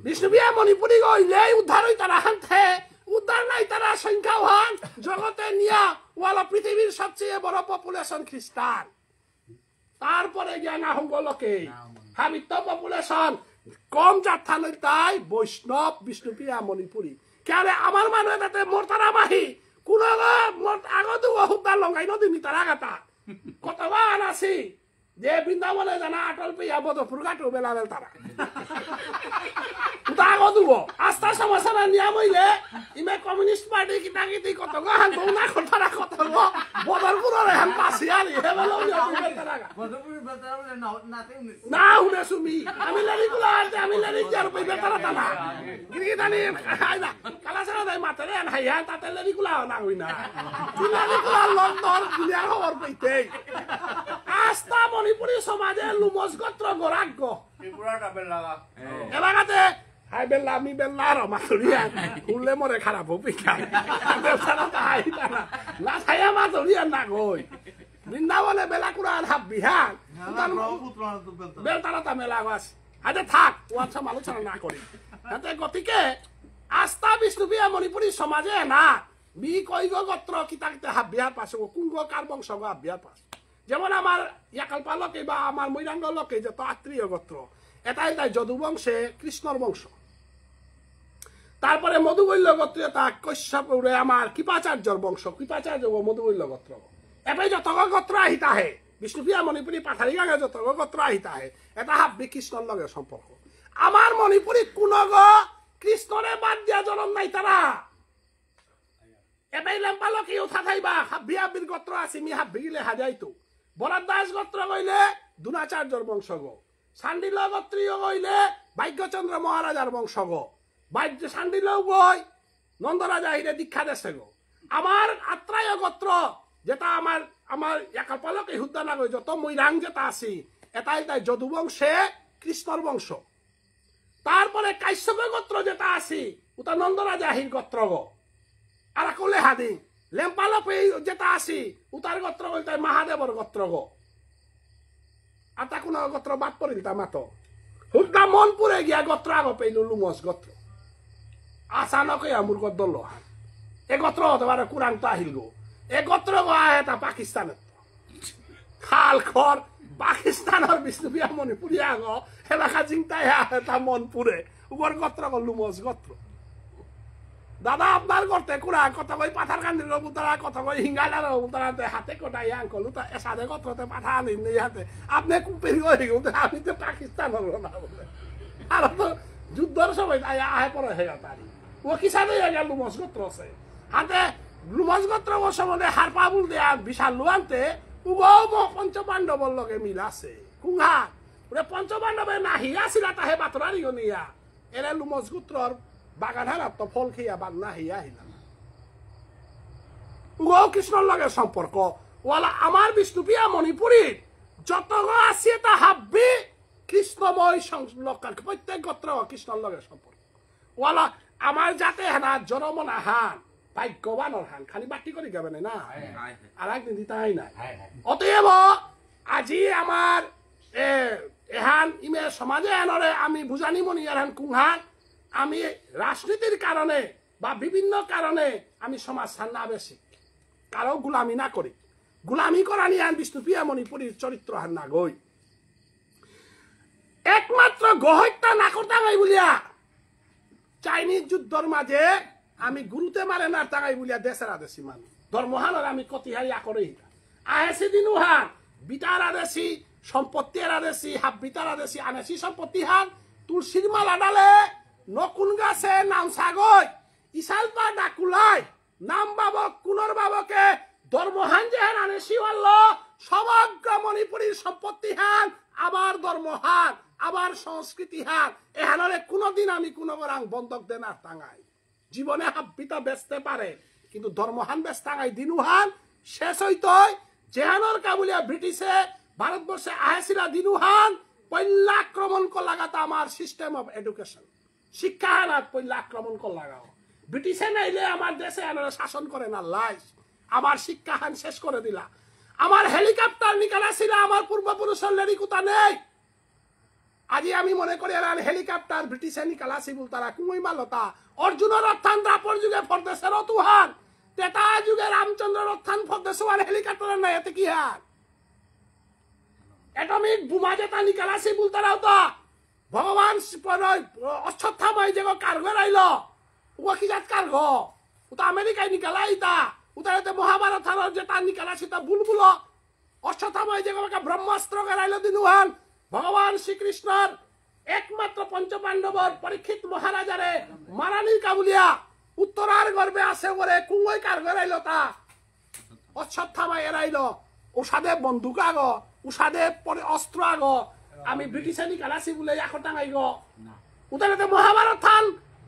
বিষ্ণুপ্রিয়া মণিপুরী গইলে উদ্ধার হই তারা হানতে উদ্ধার নাই তারা সংখ্যাওয়ান জগতে নিয়া ওয়ালা পৃথিবীর সবচেয়ে বড় পপুলেশন খ্রিস্টান তারপরে জ্ঞান আহঙ্গলকে হাবিত পপুলেশন কম যাত্রা নই তাই বৈষ্ণব বিষ্ণুপ্রিয়া মণিপুরী কেন আমার মানুষ তাতে মর্তারা মাহি কোন আগত হুদ্দার লঙ্গাই নদী তারা গাতা কতবার আছি যে বৃন্দাবনে জানা আটল পেয়া বদপুর গাটো বেলা বেল তারা আগত দিব আস্থা সমস্যা নিয়ম হইলে ইমে কমিউনিস্ট পার্টি কিতা কিতি কত গান বৌনা কথারা কত বদরপুরের হেন পাশি আর হেবেলো না হুনে সুমি আমি লেরিগুলা আনতে আমি লেরি যার পই বেতারা তানা গিরি দানি আইনা কালাছাড়া দাই মাতারে আন হাইয়া তাতে লেরিগুলা না হই না লেরিগুলা লন্ডন দুনিয়ার খবর পাইতে আস্থা মণিপুরী সমাজে লুমস গোত্র গোরাগ্য এলাকাতে হাই বেল্লা আমি বেল্লা আর মাতুরিয়া শুনলে মরে খারাপ হবিকা না ছায়া মাতুরিয়া না গই বৃন্দাবনে বেলা কুড়ান হাব বিহান বেল তারা মেলা গাছ আজ থাক ওয়াচ্ছা আলোচনা না করি গতিকে আস্থা বিষ্ণুপ্রিয়া মণিপুরী সমাজে না বি কৈগ গোত্র কিতা কিতা হাব বিহার পাশে কুঙ্গ কার বংশ হাব বিহার পাশ যেমন আমার ইয়াকালপা লোকে বা আমার মৈরাঙ্গ লোকে যত আত্মীয় গোত্র এটাই তাই যদু বংশে কৃষ্ণর বংশ তারপরে মধুবৈল্য গোত্রীয়তা কশ্যপ আমার কৃপাচার্যর বংশ কৃপাচার্য মধুবৈল্য গোত্র এটাই যত গোত্র আহিতা হে বিষ্ণুপ্রিয়া মণিপুরী পাথারি গাঙে যত গোত্র আহিতা হে এটা হাব্বি কৃষ্ণর লগে সম্পর্ক আমার মণিপুরী কোন কৃষ্ণরে বাদ দিয়া জনম নাই তারা এটাই লেম্পা লোকে উঠা থাইবা হাব্বি হাব্বির গোত্র আছে মি হাব্বি গিলে হাজাইতো বরাদ দাস গোত্র কইলে দুনাচার্যর বংশ গো সান্ডিল গোত্রীয় কইলে ভাগ্যচন্দ্র মহারাজার বংশ গো সান্ডিল বই নন্দরাজা হিরে দীক্ষা দেশে গো আমার আত্রায় গোত্র যেটা আমার আমার একালপালক এই হুদ্দা না যত মৈরাং যেটা আছি এটাই তাই যদু বংশে কৃষ্ণর বংশ তারপরে কাশ্যপ গোত্র যেটা আছি ওটা নন্দরাজা হির গোত্র গো আর কলে হাদি লেম্পালপ যেটা আছি উতার গোত্র বলতে মহাদেবর গোত্র গো আর তা কোন গোত্র বাদ পড়িল তা মাতো হুদ্দা মনপুরে গিয়া গোত্র আগ পেইল লুমস গোত্র আচানক আমুর গদ্দল এ গোত্র হতে পারে কুরান তো আহিল গো এ গোত্র গো আহে তা পাকিস্তানের হাল খর পাকিস্তানের বিষ্ণুপ্রিয়া মণিপুরি আগ এলাকা চিন্তায় এটা মন পুরে উপর গোত্র করলু মজ গোত্র দাদা আপনার করতে কুড়া কথা কই পাথার কান্দির বুতারা কথা কই হিঙ্গালার বুতারা হাতে কোটাই আঙ্কল সাদে গোত্রতে পাঠা আনিন হাতে আপনি কুপেরি হয়ে গেল আমি তো পাকিস্তান হলো না বলে আর তো যুদ্ধের সময় আহে পরে হয়ে তারি ও কিসানে গেল লুমস গোত্র আছে হাতে লুমস গোত্র ও সময় হারপা বুল দেয়া বিশাল লুয়ান্তে উগো পঞ্চপাণ্ডবর লগে মিল আছে কুঙ্গা ওরে পঞ্চপাণ্ডবে না হিয়া ছিল তাহে বাতরারি নিয়া এরা লুমস গোত্রর বাগান হারাত তো ফল খেয়া বাগ না হিয়া হিলা উগো কৃষ্ণর লগে সম্পর্ক ওয়ালা আমার বিষ্ণুপ্রিয়া মণিপুরী যত আছে তা হাব্বি কৃষ্ণময় সংলক্ষণ প্রত্যেক গোত্র কৃষ্ণর লগে সম্পর্ক ওয়ালা আমার যাতে হেনা জনমনা হান ভাগ্যবানর হান খালি বাটি করে যাবে না আর একদিন দিতাই নাই অতএব আজি আমার এহান ইমে সমাজে এনরে আমি বুঝানি মনি এহান কুংহান আমি রাজনীতির কারণে বা বিভিন্ন কারণে আমি সমাজ ছাড়না বেশি কারো গুলামি না করি গুলামি করা নিয়ে আন বিষ্ণুপ্রিয়া মণিপুরীর চরিত্র হান না গই একমাত্র গহত্যা না করতাম বলিয়া চাইনিজ যুদ্ধর মাঝে আমি গুরুতে মারে না টাকাই বলিয়া দেশের আদেশি মানুষ ধর্মহানের আমি কতিহারি আকরে আহেছি দিনু হান বিটার আদেশি সম্পত্তির আদেশি হাফ বিটার আদেশি আনেছি সম্পত্তি হান তুলসীর মালা ডালে নকুন গাছে নাম সাগই ইসালপা ডাকুলাই নাম বাবক কুনর বাবকে ধর্মহান যেহান আনেছি হল সমগ্র মণিপুরীর সম্পত্তি হান আবার ধর্মহান আবার সংস্কৃতি হান এহানরে কোনদিন আমি কোনো রাং বন্ধক দেন আর টাঙাই জীবনে হাব্বিতা বেচতে পারে কিন্তু ধর্মহান বেচ টাঙাই দিনুহান শেষ হইতই যেহানর কাবুলিয়া ব্রিটিশে ভারতবর্ষে আহেছিলা দিনুহান পৈল্লা আক্রমণ কর লাগাতা আমার সিস্টেম অফ এডুকেশন শিক্ষা হানাত পৈল্লা আক্রমণ কর লাগাও ব্রিটিশে নাইলে আমার দেশে এনারা শাসন করে না লাইস আমার শিক্ষা হান শেষ করে দিলা আমার হেলিকপ্টার নিকালা ছিল আমার পূর্বপুরুষের লেরিকুতা নেই আজি আমি মনে করি এরা হেলিকপ্টার ব্রিটিশে নিকালাসি বল তারা কুমই মালতা অর্জুনের অর্থান রাপর যুগে ফরদেশের তুহান তেতা যুগে রামচন্দ্রের অর্থান ফরদেশওয়ার হেলিকপ্টার নাই এতে কি হার এটমিক বোমা যেটা নিকালাসি বল তারাও তো ভগবান অশ্বত্থাময় যে কার্গো রাইল ও কি জাত কার্গো ওটা আমেরিকায় নিকালাই তা ওটা মহাভারত যেটা নিকালাসি তা বুলবুল অশ্বত্থাময় যে ব্রহ্মাস্ত্র রাইল দিনুহান ভগবান শ্রীকৃষ্ণর একমাত্র পঞ্চপাণ্ডবর পরীক্ষিত মহারাজারে মারানির কাবুলিয়া উত্তরার গর্বে আছে বলে কুঙ্গই কার গড়াইল তা অশ্বত্থামা এরাইল ওষাদে বন্দুক আগ উষাদে অস্ত্র আগ আমি ব্রিটিশে নিকালাসি বলে এখন টাঙাই গ উদাহরণে মহাভারত থান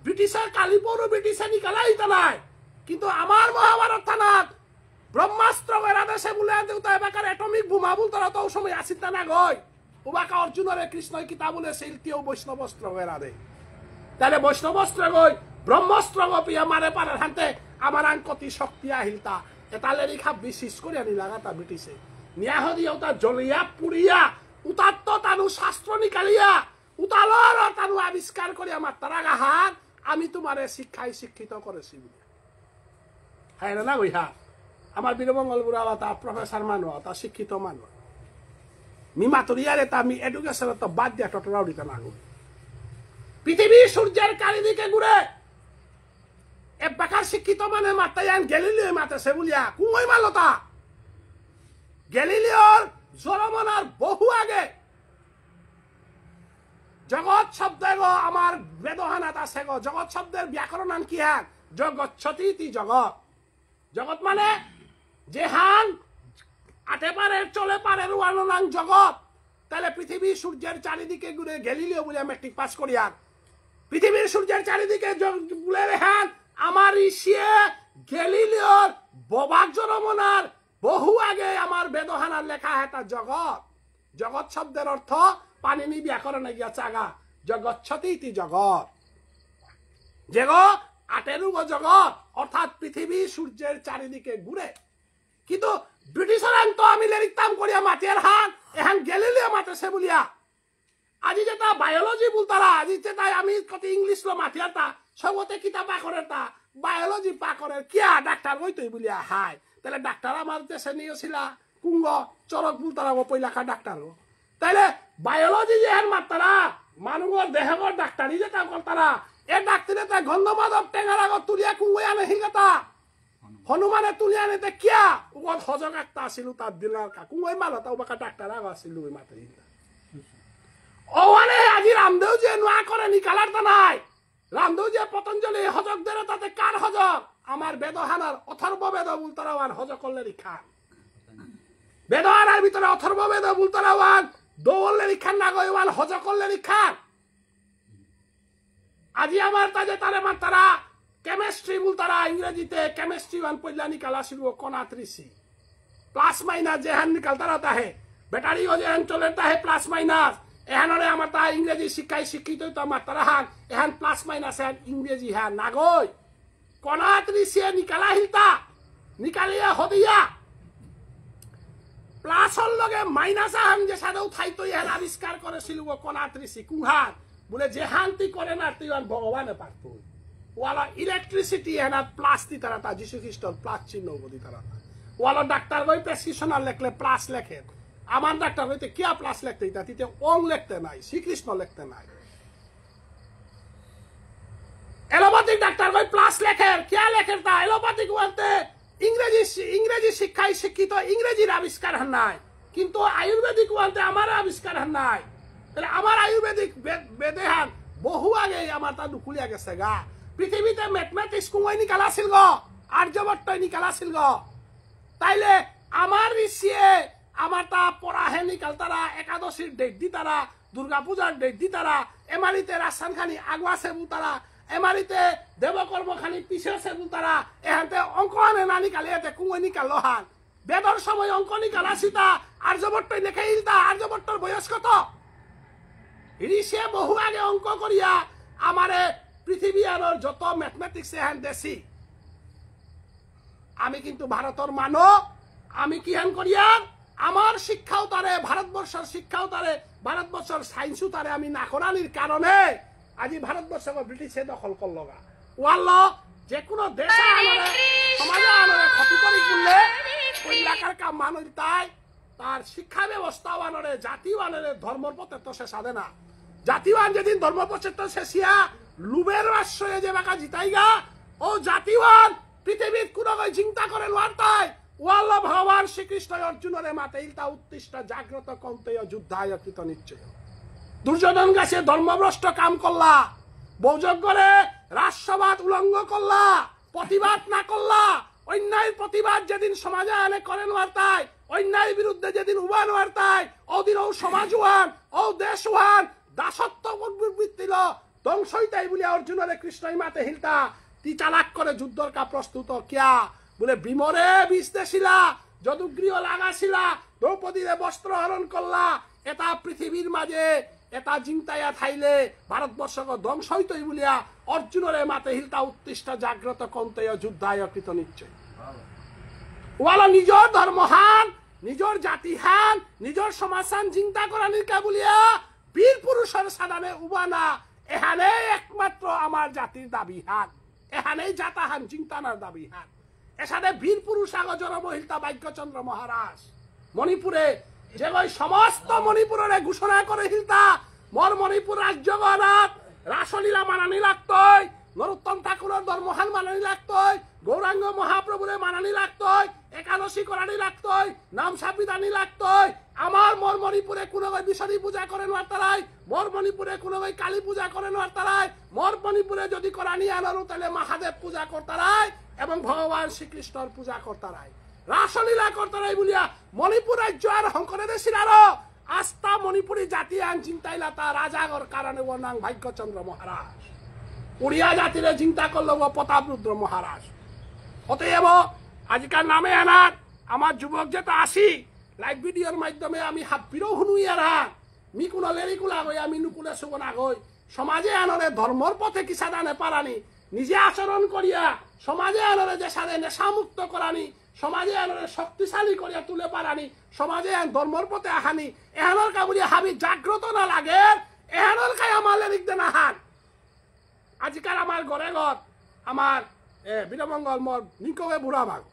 ব্রিটিশের কালীপৌর ব্রিটিশে নিকালাই তা নাই কিন্তু আমার মহাভারত থানাত ব্রহ্মাস্ত্র এরা দেশে বলে দেউতা এবার এটমিক বোমা বল তারা তো সময় আসিত না গই উবাকা অর্জুনরে কৃষ্ণই কিতা বলে শিলটিও বৈষ্ণবস্ত্র এরা দে তাহলে বৈষ্ণবস্ত্র গই ব্রহ্মাস্ত্র গপিয়া মারে পারে হানতে আমার আন কতি শক্তি আহিলতা এতালে রেখা বিশেষ করে আনি লাগাতা ব্রিটিশে নিয়া হদিয়া ওটা জ্বলিয়া পুড়িয়া উতাত্ত তানু শাস্ত্র নিকালিয়া উতালর তানু আবিষ্কার করে আমার তারা হাত আমি তোমারে শিক্ষায় শিক্ষিত করেছি হ্যাঁ না গইহা আমার বীরমঙ্গল বুড়া তা প্রফেসর মানুষ তা শিক্ষিত মানুষ মিমাতরিয়ারে তা আমি এডুকেশন তো বাদ দিয়া টটরাও দিতে না পৃথিবী সূর্যের চারিদিকে ঘুরে এবাকার শিক্ষিত মানে মাতায়ান গ্যালিলিও মাতেছে বলিয়া কুমই মালতা গ্যালিলিওর জরমনার বহু আগে জগৎ শব্দ আমার বেদহানাত আছে গো জগৎ শব্দের ব্যাকরণ আন কি হান জগৎছতি জগৎ জগৎ মানে যে হান আটে পারে চলে পারে রুয়ানাং জগৎ তাহলে পৃথিবী সূর্যের চারিদিকে ঘুরে গ্যালিলিও বলে মেট্রিক পাস করিয়ার পৃথিবীর সূর্যের চারিদিকে বলে রেহান আমার ইসিয়ে গ্যালিলিওর ববাক জরমনার বহু আগে আমার বেদহানার লেখা এটা জগৎ জগৎ শব্দের অর্থ পানিনি ব্যাকরণে গিয়েছে আগা জগৎছতি জগৎ যেগো আটেরুগো জগৎ অর্থাৎ পৃথিবী সূর্যের চারিদিকে ঘুরে কিন্তু ব্রিটিশরা তো আমি লিখতাম করিয়া মাটির হান এহান গ্যালিলিও মাতেছে বলিয়া আজি যেটা বায়োলজি বলতারা আজি যেটা আমি কত ইংলিশ লো মাটিয়াটা সবতে কিতাব পাকরের তা বায়োলজি পাকরের কিয়া ডাক্তার হইতই বলিয়া হাই তাহলে ডাক্তার আমার দেশে নিয়েছিলা কুঙ্গ চরক বুল তারা পয়লাখা ডাক্তার তাইলে বায়োলজি যে হেন মাত্তারা মানুষের দেহর ডাক্তারি যে তারা এ ডাক্তারে তাই গন্ধ মাধব টেঙার আগত তুলিয়া কুঙ্গ আনে হিগতা হনুমানে তুলি আনেতে কিয়া উগত হজক একটা আসিল তার দিলার কাকু ওই মালা তাও বাকা ডাক্তার আগ আসিল ওই মাতে ওখানে আজি রামদেও যে নোয়া করে নিকালার তা নাই রামদেও যে পতঞ্জলি হজক দেরে তাতে কার হজক আমার বেদহানার অথর্ব বেদ বুলতারাওয়ান হজক করলে রিখান বেদহানার ভিতরে অথর্ব বেদ বুলতারাওয়ান দৌড়লে রিখান না গইওয়ান হজক করলে রিখান আজি আমার তাজে তারে মাতারা কেমিস্ট্রি বুলতারা ইংরেজিতে কেমিস্ট্রি ওয়ান পয়লা নিকালা ছিল কনাত্রিসি প্লাস মাইনাস যেহান নিকাল তারা তাহে ব্যাটারিও যেহান চলে তাহে প্লাস মাইনাস এহানরে আমার তা ইংরেজি শিক্ষায় শিক্ষিত তো আমার তারা হান এহান প্লাস মাইনাস হ্যান ইংরেজি হ্যান নাগই কনাত্রিসিয়ে নিকালা হিলতা নিকালিয়া হদিয়া প্লাসর লগে মাইনাস হান যে সাদেও থাইতো এহান আবিষ্কার করেছিল কনাত্রিসি কুহান বলে যেহানতি করে না তুই ভগবানে পারতো ওয়ালা ইলেকট্রিসিটি এনা প্লাস দি তারা তা যিশু খ্রিস্টর প্লাস চিহ্ন বলি তারা ওয়ালা ডাক্তার বই প্রেসক্রিপশন লেখলে প্লাস লেখে আমার ডাক্তার বইতে কিয়া প্লাস লিখতে ইতা তিতে ওং লিখতে নাই শ্রীকৃষ্ণ লিখতে নাই এলোপ্যাথিক ডাক্তার বই প্লাস লেখে কিয়া লেখে তা এলোপ্যাথিক বলতে ইংরেজি শিক্ষায় শিক্ষিত ইংরেজির আবিষ্কার হন নাই কিন্তু আয়ুর্বেদিক বলতে আমার আবিষ্কার হন নাই তাহলে আমার আয়ুর্বেদিক বেদেহান বহু আগে আমার তা নুকুলিয়া গেছে গা পৃথিবীতে ম্যাথমেটিক্স কুমাই নিকালা ছিল গো আর্যভট্ট নিকালা ছিল গো তাইলে আমার ঋষিয়ে আমার তা পড়াহে নিকাল তারা একাদশীর ডেট দি তারা দুর্গা পূজার ডেট দি তারা এমারিতে রাজস্থান খানি আগুয়া সেবু তারা এমারিতে দেবকর্ম খানি পিছে সেবু তারা এহান্তে অঙ্ক আনে না নিকালে এতে কুমাই নিকাল লহান বেদর সময় অঙ্ক নিকালা সীতা আর্যভট্ট লেখে ইলতা আর্যভট্টর বয়স কত ঋষিয়ে বহু আগে অঙ্ক করিয়া আমারে পৃথিবী আর যত ম্যাথমেটিক্স হ্যান দেশি আমি কিন্তু ভারতের মানব আমি কি হ্যান করিয়া আমার শিক্ষাও তারে ভারতবর্ষের শিক্ষাও তারে ভারতবর্ষের সায়েন্সও তারে আমি না করানির কারণে আজি ভারতবর্ষকে ব্রিটিশে দখল করল গা ওয়াল যে কোনো দেশে আনরে সমাজে আনরে ক্ষতি করি করলে ওই এলাকার কাম মানুষ তাই তার শিক্ষা ব্যবস্থা আনরে জাতীয় আনরে ধর্মর পথে তো সে সাধে না জাতীয়বান যেদিন ধর্মপ্রচেত শেষিয়া লুবের আশ্রয়ে যে বাঁকা জিতাইগা ও জাতীয়বান পৃথিবীর কোন চিন্তা করেন ওয়ার্তায় ওয়াল্ল ভগবান শ্রীকৃষ্ণ অর্জুনের মাতে ইলতা উত্তিষ্ট জাগ্রত কন্তেয় যুদ্ধায় কৃত নিশ্চয় দুর্যোধন গাছে ধর্মভ্রষ্ট কাম করলা বৌযজ্ঞরে রাষ্ট্রবাদ উলঙ্গ করলা প্রতিবাদ না করলা অন্যায় প্রতিবাদ যেদিন সমাজে আনে করেন ওয়ার্তায় অন্যায় বিরুদ্ধে যেদিন উবান ওয়ার্তায় ওদিন ও সমাজ ওয়ান ও দেশ ওয়ান দাসত্ব বৃত্তিল ধ্বংসইতাই বলে অর্জুনের কৃষ্ণই মাতে হিলতা তি চালাক করে যুদ্ধর কা প্রস্তুত কিয়া বলে বিমরে বিষ দেশিলা যদুগৃহ লাগাছিলা দ্রৌপদীরে বস্ত্র হরণ করলা এটা পৃথিবীর মাঝে এটা জিংতাইয়া থাইলে ভারতবর্ষক ধ্বংস হইতই বলিয়া অর্জুনের মাতে হিলতা উত্তিষ্ট জাগ্রত কন্তেয় যুদ্ধায় কৃত নিশ্চয় ওয়ালা নিজর ধর্মহান নিজর জাতিহান নিজর সমাজহান চিন্তা করা নিকা বলিয়া বীর পুরুষের সাধানে উবানা এখানে একমাত্র আমার জাতির দাবি হান এখানে জাতাহান চিন্তানার দাবি হান এখানে বীর পুরুষ আগজর মহিলতা ভাগ্যচন্দ্র মহারাজ মণিপুরে যে সমস্ত মণিপুরের ঘোষণা করে হিলতা মর মণিপুর রাজ্য গণাত রাসলীলা মানানি লাগতই নরোত্তম ঠাকুরের ধর্মহান মানানি লাগতই গৌরাঙ্গ মহাপ্রভুরে মানানি লাগতই একাদশী করানি লাগতই নাম সাপিদানি লাগতই আমার মর মণিপুরে কোনো বিশ্বরী পূজা করেন তারাই মর মণিপুরে কোনো কালী পূজা করেন তারাই মর মণিপুরে যদি করানি আনারো তাহলে মহাদেব পূজা করতারাই এবং ভগবান শ্রীকৃষ্ণর পূজা করতারাই রাসলীলা করতারাই বলিয়া মণিপুর রাজ্য আর হংকরে দেশির আরো আস্থা মণিপুরী জাতি আন চিন্তাইলা তা রাজাগর কারণে ও নাম ভাগ্যচন্দ্র মহারাজ উড়িয়া জাতিরে চিন্তা করল ও প্রতাপরুদ্র মহারাজ অতএব আজকাল নামে আনার আমার যুবক যেটা আসি লাইভ ভিডিওর মাধ্যমে আমি হাপ্পিরও শুনুই আনা মি কোনো লেরিকুলা গই আমি নুকুলে সুগনা গই সমাজে আনরে ধর্মর পথে কি সাধানে পারানি নিজে আচরণ করিয়া সমাজে আনরে যে সাধে নেশামুক্ত করানি সমাজে আনরে শক্তিশালী করিয়া তুলে পারানি সমাজে ধর্মর পথে আহানি এহানোর কাবুলি হাবি জাগ্রত না লাগে এহানোর কাই আমার লেরিক দেন আহান আজকাল আমার ঘরে ঘর আমার বীরমঙ্গল মর নিকবে বুড়া বাগ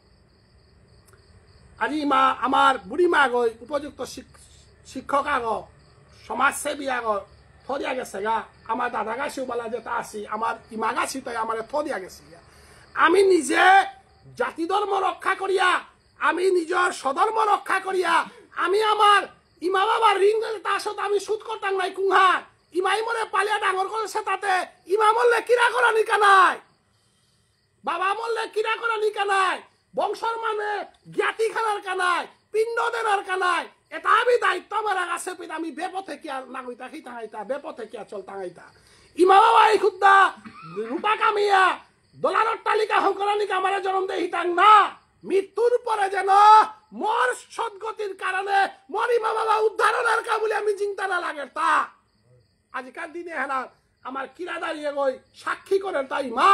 আজি মা আমার বুড়ি মা গই উপযুক্ত শিক্ষক আগ সমাজসেবী আগ থদিয়া গেছে গা আমার দাদা গাছিও বলা যেটা আছি আমার ইমা গাছি তাই আমার থদিয়া গেছে আমি নিজে জাতি ধর্ম রক্ষা করিয়া আমি নিজের সধর্ম রক্ষা করিয়া আমি আমার ইমা বাবার ঋণ তার সাথে আমি সুদ করতাম নাই কুহার ইমাই মনে পালিয়া ডাঙর করেছে তাতে ইমা মরলে কিরা করা নিকা নাই বাবা মরলে কিরা করা নিকা নাই বংশর মানে জ্ঞাতি খানার কানাই পিণ্ড দেনার কানাই এটা আমি দায়িত্ব মারা গাছে পিন আমি বেপথে কি আর নাগইতা কি টাঙাইতা বেপথে কি আর চল টাঙাইতা ইমা বাবা এই খুদ্দা রূপা কামিয়া ডলারের তালিকা হংকরানিকা আমার জন্ম দে হিতাং না মৃত্যুর পরে যেন মোর সদ্গতির কারণে মোর ইমা বাবা উদ্ধারণের কাবুলে আমি চিন্তা না লাগে তা আজকাল দিনে হেনা আমার কিরা দাঁড়িয়ে গই সাক্ষী করেন তাই মা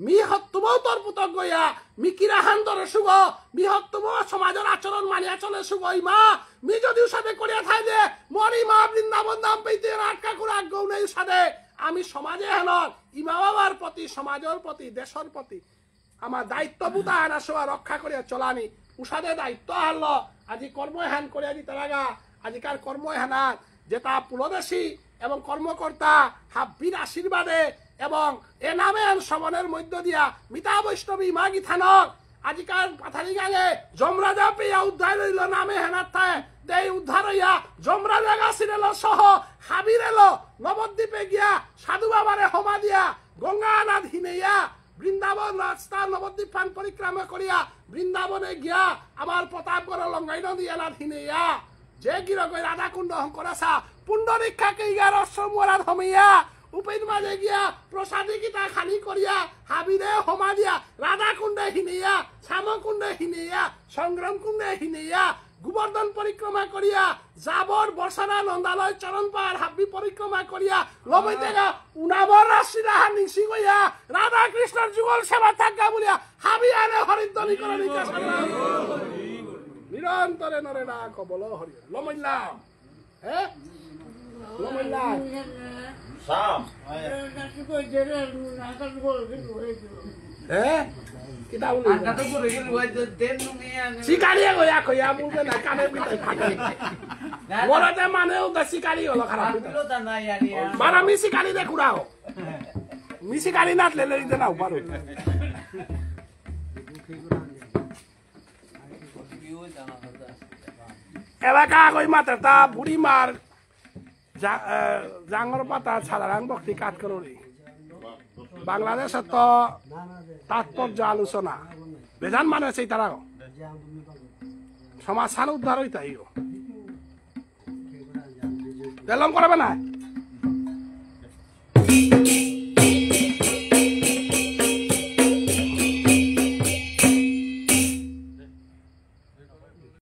মি হত্তুমও তোর পুতক গইয়া মি কিরা হান ধরে শুভ মি হত্তুমও সমাজের আচরণ মানিয়া চলে শুভ মা মি যদিও সাথে করিয়া থাই দে মরি মা বৃন্দাবন দাম পেতে আটকা করে আগ্রহ নেই সাথে আমি সমাজে হেন ইমা বাবার প্রতি সমাজের প্রতি দেশের প্রতি আমার দায়িত্ব বুতা আনা সোয়া রক্ষা করিয়া চলানি উষাদে দায়িত্ব হারল আজি কর্ম হ্যান করিয়া দিতে লাগা আজিকার কর্ম হ্যানার যেটা পুরোদেশী এবং কর্মকর্তা হাব্বির আশীর্বাদে এবং এ নামে সমনের মধ্য দিয়া মিতা বৈষ্ণবী মাগি থানক আজিকার পাথারি গাঙে যমরাজা পেয়া উদ্ধার হইল নামে হেনার থায় দেই উদ্ধার হইয়া যমরাজা গাছির এলো সহ হাবির এলো নবদ্বীপে গিয়া সাধু বাবারে হমা দিয়া গঙ্গা নাদ হিনেইয়া বৃন্দাবন রাস্তা নবদ্বীপ ফান পরিক্রমা করিয়া বৃন্দাবনে গিয়া আমার প্রতাপগড় লঙ্গাই নদী এনাদ হিনেইয়া যে গিরগই রাধা কুণ্ড করাসা পুণ্ডরীক্ষাকে ইয়া রসমরা ধমিয়া উপেন মাঝে গিয়া প্রসাদী গীতা খালি করিয়া হাবিরে হমা দিয়া রাধা কুণ্ডে হিনেইয়া শ্যামকুণ্ডে হিনেইয়া সংগ্রাম কুণ্ডে হিনেইয়া গোবর্ধন পরিক্রমা করিয়া যাবর বর্ষানা নন্দালয় চরণ পাহাড় হাব্বি পরিক্রমা করিয়া লবৈ দেখা উনাবর রাশি রাহা নিশি গইয়া রাধা কৃষ্ণর যুগল সেবা থাকা বলিয়া হাবি আনে হরিদ্বনি করে নিকা নিরন্তরে নরে না কবল হরি লমইলা হে লমইলা সাম হে কিতা বলি আটা তো করে গেল ওই দেন নুমিয়া শিকারিয়া গয়া কয়া বলতে না কানে পিটাই ফাটাই বড়তে মানেও দা শিকারি হলো খারাপ পিটা না ইয়ানি মারা মি শিকারি দে কুড়াও মি শিকারি নাট লেলে দিতে নাও পারো এলাকা কই মাত্রা বুড়ি মার জাঙ্গর পাতা সাধারণ ভক্তি কাজ করি বাংলাদেশে তো তাৎপর্য আলোচনা বেজান মানে সেই তারা সমাজ সাল উদ্ধার হইতাই তেলম করবে না